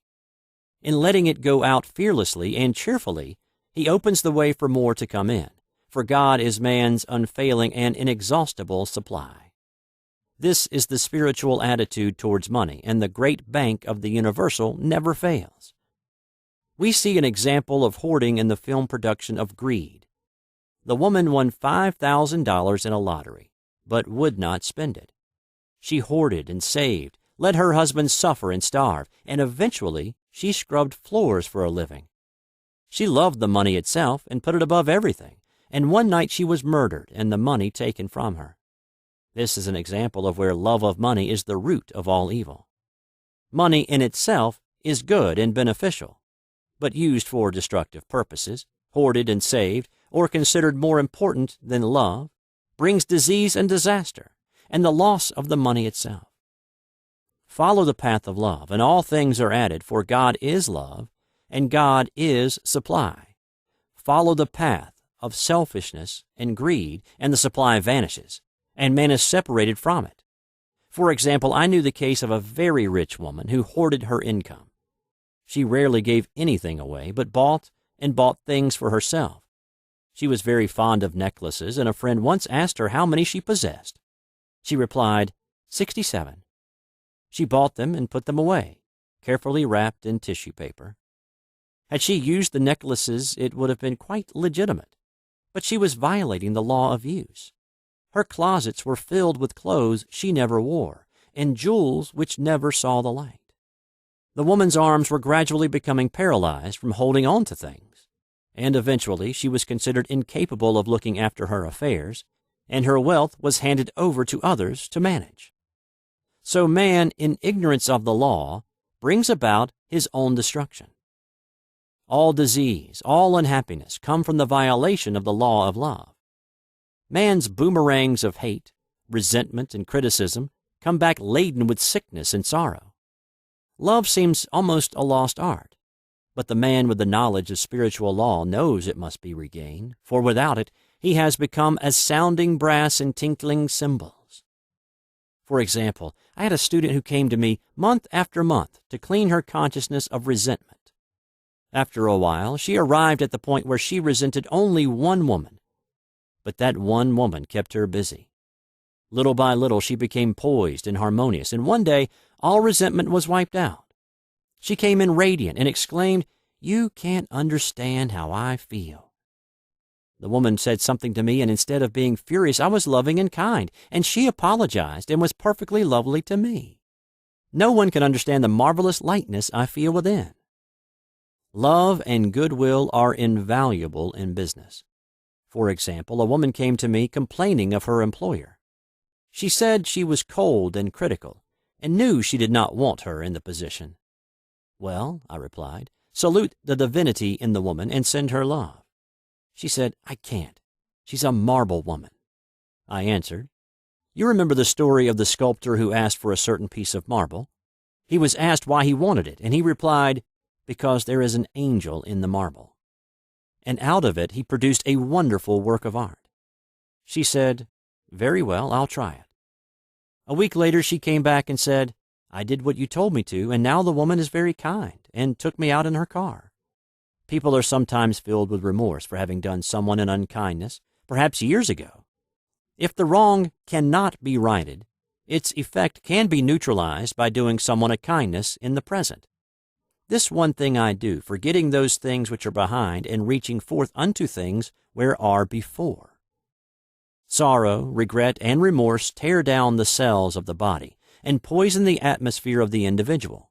In letting it go out fearlessly and cheerfully, he opens the way for more to come in, for God is man's unfailing and inexhaustible supply. This is the spiritual attitude towards money, and the great bank of the universal never fails. We see an example of hoarding in the film production of Greed. The woman won $5,000 in a lottery, but would not spend it. She hoarded and saved, let her husband suffer and starve, and eventually she scrubbed floors for a living. She loved the money itself and put it above everything, and one night she was murdered and the money taken from her. This is an example of where love of money is the root of all evil. Money in itself is good and beneficial, but used for destructive purposes, hoarded and saved, or considered more important than love, brings disease and disaster, and the loss of the money itself. Follow the path of love, and all things are added, for God is love, and God is supply. Follow the path of selfishness and greed, and the supply vanishes, and man is separated from it. For example, I knew the case of a very rich woman who hoarded her income. She rarely gave anything away, but bought things for herself. She was very fond of necklaces, and a friend once asked her how many she possessed. She replied, 67. She bought them and put them away, carefully wrapped in tissue paper. Had she used the necklaces, it would have been quite legitimate, but she was violating the law of use. Her closets were filled with clothes she never wore, and jewels which never saw the light. The woman's arms were gradually becoming paralyzed from holding on to things, and eventually she was considered incapable of looking after her affairs, and her wealth was handed over to others to manage. So man, in ignorance of the law, brings about his own destruction. All disease, all unhappiness come from the violation of the law of love. Man's boomerangs of hate, resentment, and criticism come back laden with sickness and sorrow. Love seems almost a lost art, but the man with the knowledge of spiritual law knows it must be regained, for without it he has become as sounding brass and tinkling cymbals. For example, I had a student who came to me month after month to clean her consciousness of resentment. After a while, she arrived at the point where she resented only one woman, but that one woman kept her busy. Little by little, she became poised and harmonious, and one day, all resentment was wiped out. She came in radiant and exclaimed, "You can't understand how I feel." The woman said something to me, and instead of being furious, I was loving and kind, and she apologized and was perfectly lovely to me. No one can understand the marvelous lightness I feel within. Love and goodwill are invaluable in business. For example, a woman came to me complaining of her employer. She said she was cold and critical, and knew she did not want her in the position. "Well," I replied, salute the divinity in the woman, and send her love. She said, I can't. She's a marble woman. I answered, you remember the story of the sculptor who asked for a certain piece of marble? He was asked why he wanted it, and he replied, because there is an angel in the marble. And out of it he produced a wonderful work of art. She said, very well, I'll try it. A week later she came back and said, I did what you told me to, and now the woman is very kind and took me out in her car. People are sometimes filled with remorse for having done someone an unkindness, perhaps years ago. If the wrong cannot be righted, its effect can be neutralized by doing someone a kindness in the present. This one thing I do, forgetting those things which are behind and reaching forth unto things where are before. Sorrow, regret, and remorse tear down the cells of the body and poison the atmosphere of the individual.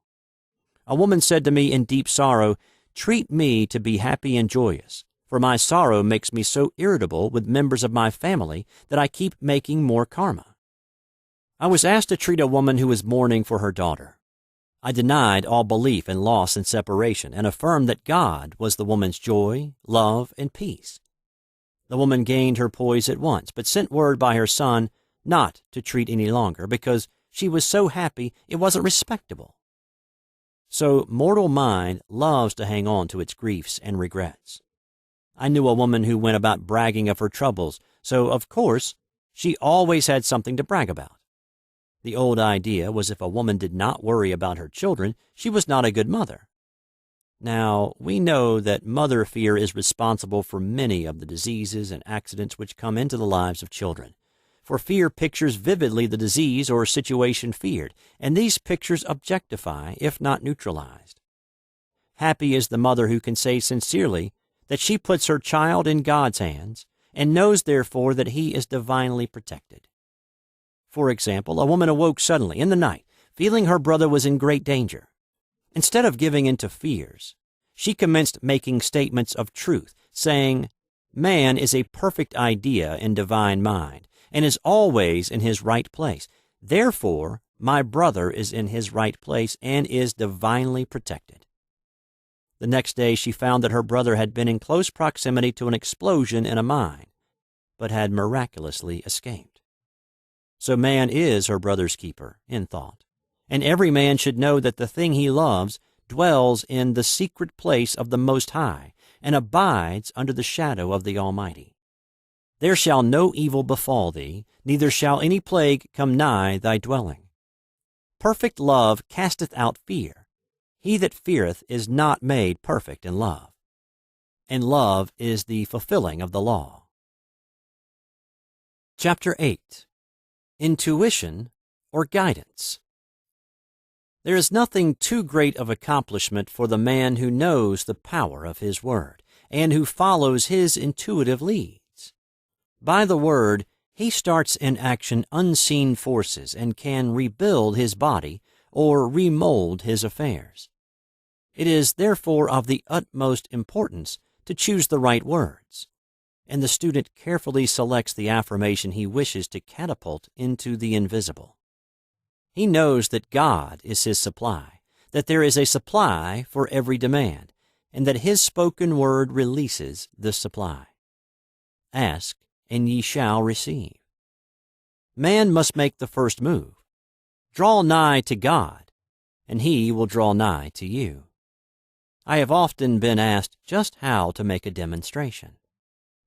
A woman said to me in deep sorrow, treat me to be happy and joyous, for my sorrow makes me so irritable with members of my family that I keep making more karma. I was asked to treat a woman who was mourning for her daughter. I denied all belief in loss and separation and affirmed that God was the woman's joy, love, and peace. The woman gained her poise at once, but sent word by her son not to treat any longer because she was so happy it wasn't respectable. So mortal mind loves to hang on to its griefs and regrets. I knew a woman who went about bragging of her troubles, so of course she always had something to brag about. The old idea was if a woman did not worry about her children, she was not a good mother. Now, we know that mother fear is responsible for many of the diseases and accidents which come into the lives of children. For fear pictures vividly the disease or situation feared, and these pictures objectify, if not neutralized. Happy is the mother who can say sincerely that she puts her child in God's hands and knows therefore that he is divinely protected. For example, a woman awoke suddenly in the night, feeling her brother was in great danger. Instead of giving in to fears, she commenced making statements of truth, saying, man is a perfect idea in divine mind, and is always in his right place. Therefore, my brother is in his right place and is divinely protected. The next day she found that her brother had been in close proximity to an explosion in a mine, but had miraculously escaped. So man is her brother's keeper, in thought, and every man should know that the thing he loves dwells in the secret place of the Most High, and abides under the shadow of the Almighty. There shall no evil befall thee, neither shall any plague come nigh thy dwelling. Perfect love casteth out fear. He that feareth is not made perfect in love. And love is the fulfilling of the law. Chapter 8. Intuition or Guidance. There is nothing too great of accomplishment for the man who knows the power of his word, and who follows his intuitive leads. By the word, he starts in action unseen forces and can rebuild his body or remold his affairs. It is therefore of the utmost importance to choose the right words, and the student carefully selects the affirmation he wishes to catapult into the invisible. He knows that God is his supply, that there is a supply for every demand, and that his spoken word releases this supply. Ask, and ye shall receive. Man must make the first move. Draw nigh to God, and he will draw nigh to you. I have often been asked just how to make a demonstration.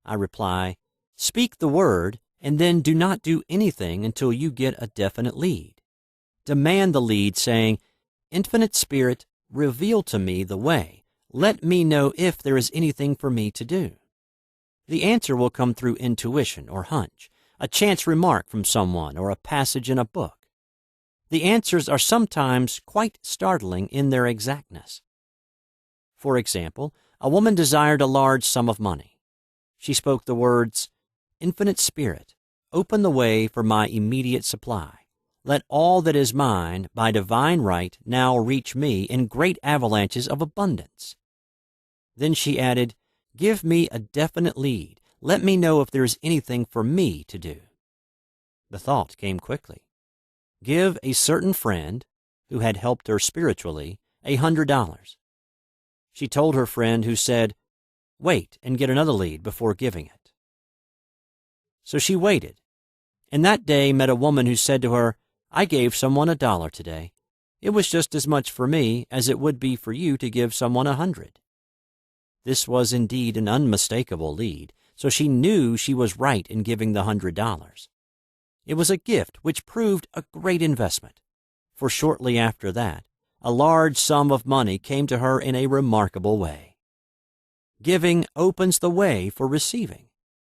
I reply, speak the word, and then do not do anything until you get a definite lead. Demand the lead, saying, Infinite Spirit, reveal to me the way. Let me know if there is anything for me to do. The answer will come through intuition or hunch, a chance remark from someone, or a passage in a book. The answers are sometimes quite startling in their exactness. For example, a woman desired a large sum of money. She spoke the words, Infinite Spirit, open the way for my immediate supply. Let all that is mine by divine right now reach me in great avalanches of abundance. Then she added, give me a definite lead. Let me know if there is anything for me to do. The thought came quickly. Give a certain friend, who had helped her spiritually, $100. She told her friend, who said, "Wait and get another lead before giving it." So she waited, and that day met a woman who said to her, "I gave someone $1 today. It was just as much for me as it would be for you to give someone 100. This was indeed an unmistakable lead, so she knew she was right in giving the $100. It was a gift which proved a great investment, for shortly after that, a large sum of money came to her in a remarkable way. Giving opens the way for receiving.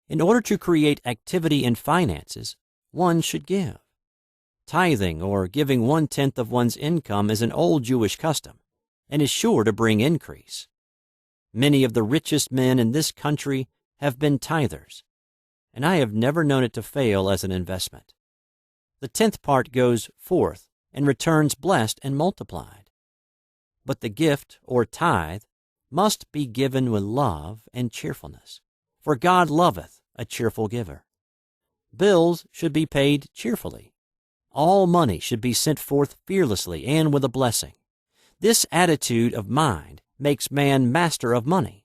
In order to create activity in finances, one should give. Tithing, or giving 1/10 of one's income, is an old Jewish custom and is sure to bring increase. Many of the richest men in this country have been tithers, and I have never known it to fail as an investment. The 10th part goes forth and returns blessed and multiplied. But the gift, or tithe, must be given with love and cheerfulness, for God loveth a cheerful giver. Bills should be paid cheerfully. All money should be sent forth fearlessly and with a blessing. This attitude of mind makes man master of money.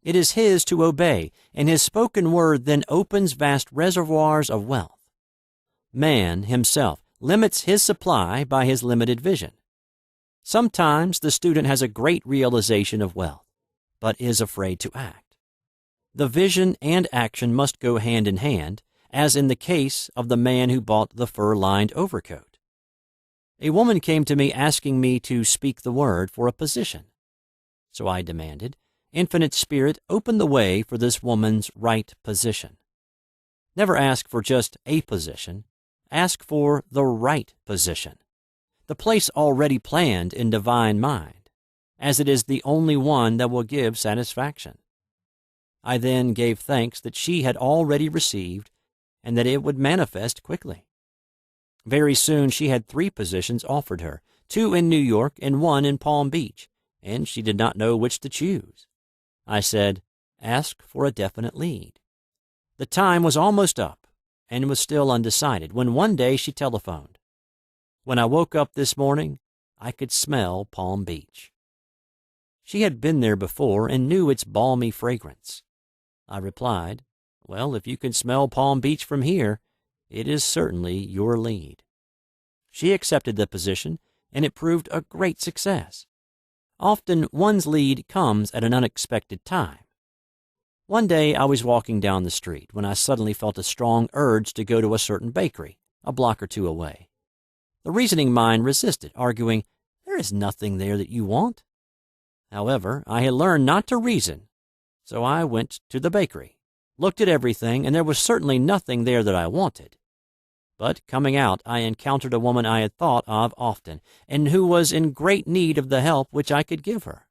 It is his to obey, and his spoken word then opens vast reservoirs of wealth. Man himself limits his supply by his limited vision. Sometimes the student has a great realization of wealth, but is afraid to act. The vision and action must go hand in hand, as in the case of the man who bought the fur-lined overcoat. A woman came to me asking me to speak the word for a position. So I demanded, "Infinite Spirit, open the way for this woman's right position." Never ask for just a position. Ask for the right position, the place already planned in divine mind, as it is the only one that will give satisfaction. I then gave thanks that she had already received and that it would manifest quickly. Very soon she had 3 positions offered her, 2 in New York and 1 in Palm Beach, and she did not know which to choose. I said, "Ask for a definite lead." The time was almost up, and was still undecided, when one day she telephoned. When I woke up this morning, I could smell Palm Beach. She had been there before and knew its balmy fragrance. I replied, "Well, if you can smell Palm Beach from here, it is certainly your lead." She accepted the position, and it proved a great success. Often one's lead comes at an unexpected time. One day I was walking down the street when I suddenly felt a strong urge to go to a certain bakery, a block or 2 away. The reasoning mind resisted, arguing, "There is nothing there that you want." However, I had learned not to reason, so I went to the bakery, looked at everything, and there was certainly nothing there that I wanted. But coming out, I encountered a woman I had thought of often, and who was in great need of the help which I could give her.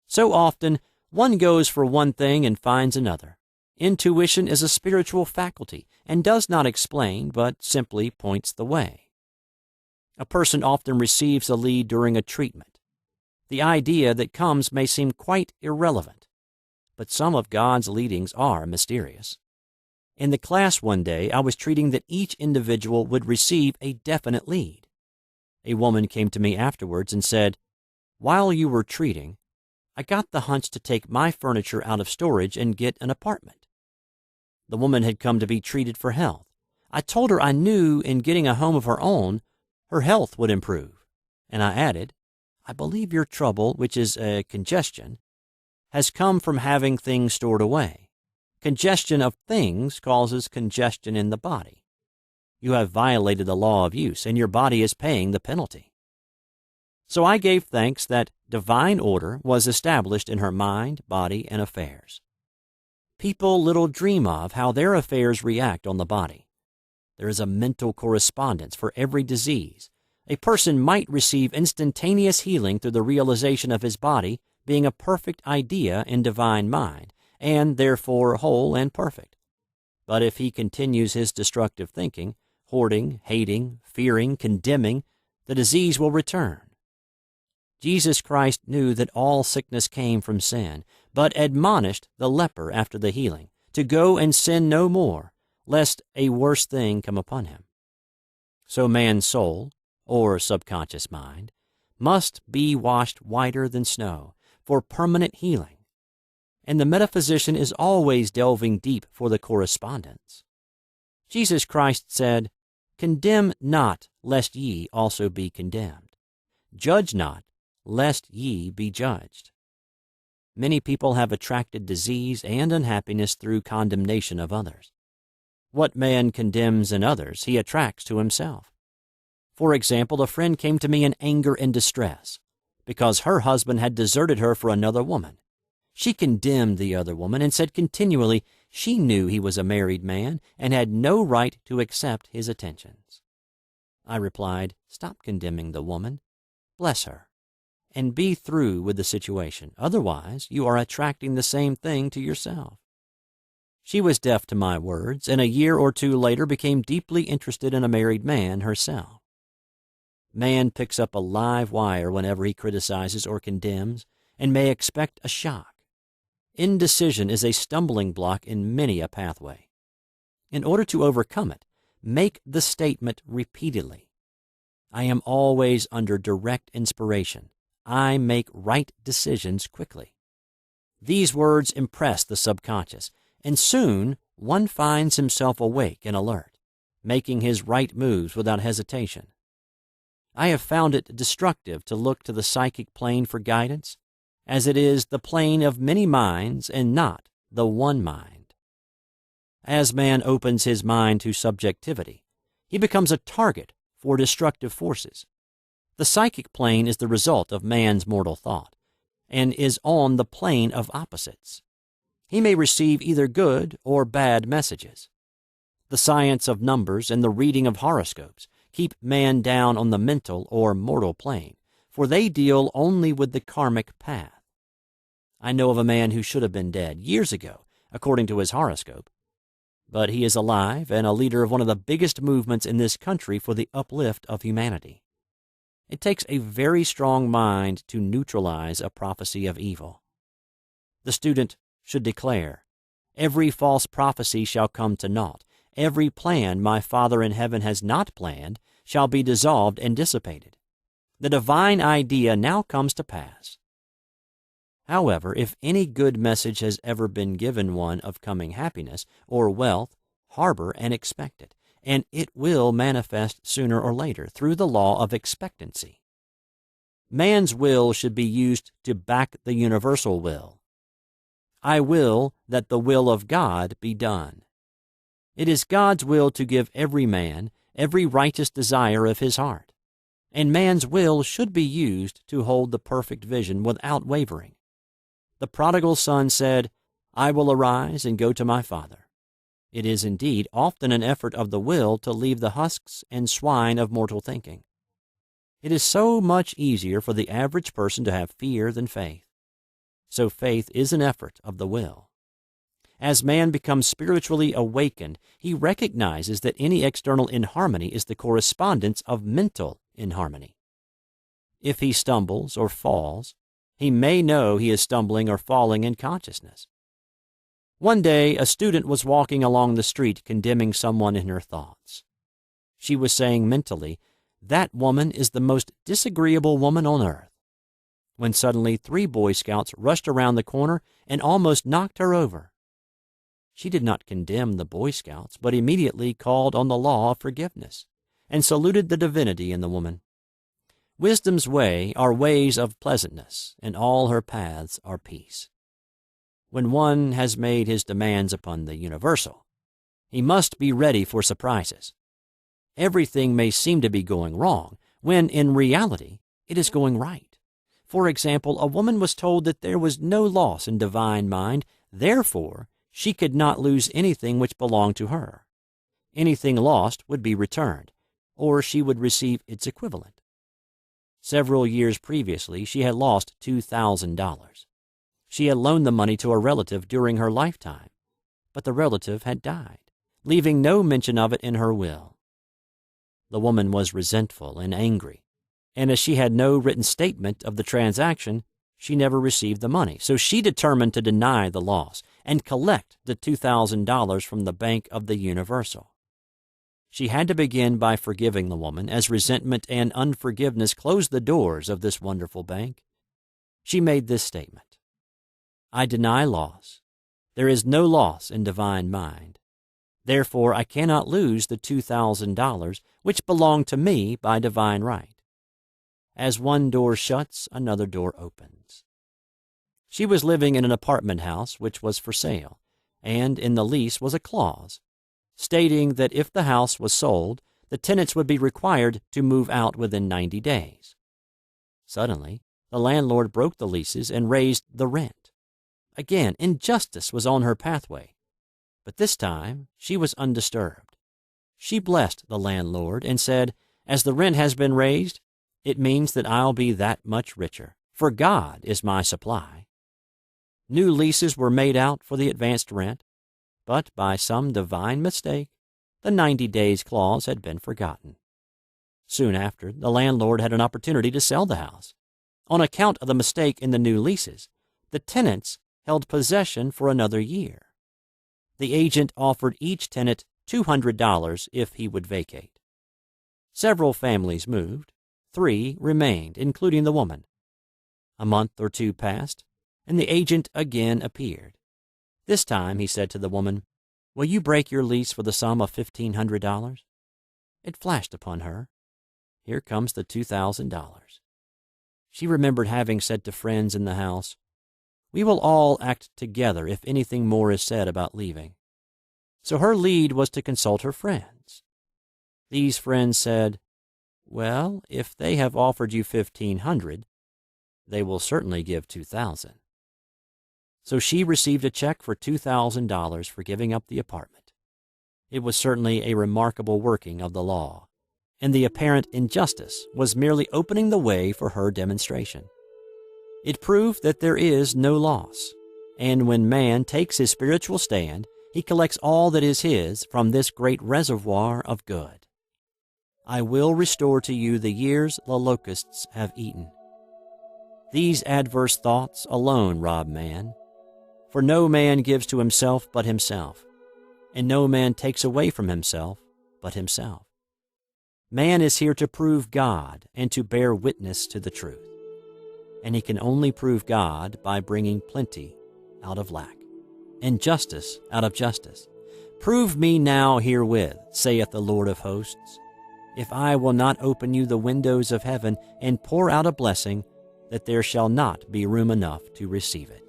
So often, one goes for one thing and finds another. Intuition is a spiritual faculty and does not explain, but simply points the way. A person often receives a lead during a treatment. The idea that comes may seem quite irrelevant, but some of God's leadings are mysterious. In the class one day, I was treating that each individual would receive a definite lead. A woman came to me afterwards and said, "While you were treating, I got the hunch to take my furniture out of storage and get an apartment." The woman had come to be treated for health. I told her I knew in getting a home of her own, her health would improve, and I added, "I believe your trouble, which is a congestion, has come from having things stored away. Congestion of things causes congestion in the body. You have violated the law of use, and your body is paying the penalty." So I gave thanks that divine order was established in her mind, body, and affairs. People little dream of how their affairs react on the body. There is a mental correspondence for every disease. A person might receive instantaneous healing through the realization of his body being a perfect idea in divine mind, and therefore whole and perfect. But if he continues his destructive thinking, hoarding, hating, fearing, condemning, the disease will return. Jesus Christ knew that all sickness came from sin, but admonished the leper after the healing to go and sin no more, lest a worse thing come upon him. So man's soul, or subconscious mind, must be washed whiter than snow, for permanent healing, and the metaphysician is always delving deep for the correspondence. Jesus Christ said, "Condemn not, lest ye also be condemned. Judge not, lest ye be judged." Many people have attracted disease and unhappiness through condemnation of others. What man condemns in others, he attracts to himself. For example, a friend came to me in anger and distress because her husband had deserted her for another woman. She condemned the other woman and said continually she knew he was a married man and had no right to accept his attentions. I replied, "Stop condemning the woman. Bless her, and be through with the situation. Otherwise, you are attracting the same thing to yourself." She was deaf to my words, and a year or two later became deeply interested in a married man herself. Man picks up a live wire whenever he criticizes or condemns, and may expect a shock. Indecision is a stumbling block in many a pathway. In order to overcome it, make the statement repeatedly. I am always under direct inspiration. I make right decisions quickly. These words impress the subconscious, and soon one finds himself awake and alert, making his right moves without hesitation. I have found it destructive to look to the psychic plane for guidance, as it is the plane of many minds and not the one mind. As man opens his mind to subjectivity, he becomes a target for destructive forces. The psychic plane is the result of man's mortal thought, and is on the plane of opposites. He may receive either good or bad messages. The science of numbers and the reading of horoscopes keep man down on the mental or mortal plane, for they deal only with the karmic path. I know of a man who should have been dead years ago, according to his horoscope, but he is alive and a leader of one of the biggest movements in this country for the uplift of humanity. It takes a very strong mind to neutralize a prophecy of evil. The student should declare, "Every false prophecy shall come to naught. Every plan my Father in heaven has not planned shall be dissolved and dissipated. The divine idea now comes to pass." However, if any good message has ever been given one of coming happiness or wealth, harbor and expect it, and it will manifest sooner or later through the law of expectancy. Man's will should be used to back the universal will. I will that the will of God be done. It is God's will to give every man every righteous desire of his heart, and man's will should be used to hold the perfect vision without wavering. The prodigal son said, "I will arise and go to my father." It is indeed often an effort of the will to leave the husks and swine of mortal thinking. It is so much easier for the average person to have fear than faith. So faith is an effort of the will. As man becomes spiritually awakened, he recognizes that any external inharmony is the correspondence of mental inharmony. If he stumbles or falls, he may know he is stumbling or falling in consciousness. One day, a student was walking along the street condemning someone in her thoughts. She was saying mentally, "That woman is the most disagreeable woman on earth," when suddenly 3 Boy Scouts rushed around the corner and almost knocked her over. She did not condemn the Boy Scouts, but immediately called on the law of forgiveness and saluted the divinity in the woman. Wisdom's way are ways of pleasantness, and all her paths are peace. When one has made his demands upon the universal, he must be ready for surprises. Everything may seem to be going wrong, when in reality it is going right. For example, a woman was told that there was no loss in divine mind, therefore she could not lose anything which belonged to her. Anything lost would be returned, or she would receive its equivalent. Several years previously, she had lost $2,000. She had loaned the money to a relative during her lifetime, but the relative had died, leaving no mention of it in her will. The woman was resentful and angry, and as she had no written statement of the transaction, she never received the money. So she determined to deny the loss and collect the $2,000 from the Bank of the Universal. She had to begin by forgiving the woman, as resentment and unforgiveness closed the doors of this wonderful bank. She made this statement: "I deny loss. There is no loss in divine mind. Therefore, I cannot lose the $2,000 which belong to me by divine right. As one door shuts, another door opens." She was living in an apartment house which was for sale, and in the lease was a clause stating that if the house was sold, the tenants would be required to move out within 90 days. Suddenly, the landlord broke the leases and raised the rent. Again, injustice was on her pathway, but this time she was undisturbed. She blessed the landlord and said, "As the rent has been raised, it means that I'll be that much richer, for God is my supply." New leases were made out for the advanced rent, but by some divine mistake, the 90 days clause had been forgotten. Soon after, the landlord had an opportunity to sell the house. On account of the mistake in the new leases, the tenants held possession for another year. The agent offered each tenant $200 if he would vacate. Several families moved. 3 remained, including the woman. A month or 2 passed, and the agent again appeared. This time he said to the woman, "Will you break your lease for the sum of $1,500? It flashed upon her. Here comes the $2,000. She remembered having said to friends in the house, "We will all act together if anything more is said about leaving." So her lead was to consult her friends. These friends said, "Well, if they have offered you $1,500, they will certainly give $2,000. So she received a check for $2,000 for giving up the apartment. It was certainly a remarkable working of the law, and the apparent injustice was merely opening the way for her demonstration. It proved that there is no loss, and when man takes his spiritual stand, he collects all that is his from this great reservoir of good. "I will restore to you the years the locusts have eaten." These adverse thoughts alone rob man, for no man gives to himself but himself, and no man takes away from himself but himself. Man is here to prove God and to bear witness to the truth, and he can only prove God by bringing plenty out of lack, and justice out of justice. "Prove me now herewith, saith the Lord of hosts, if I will not open you the windows of heaven and pour out a blessing, that there shall not be room enough to receive it."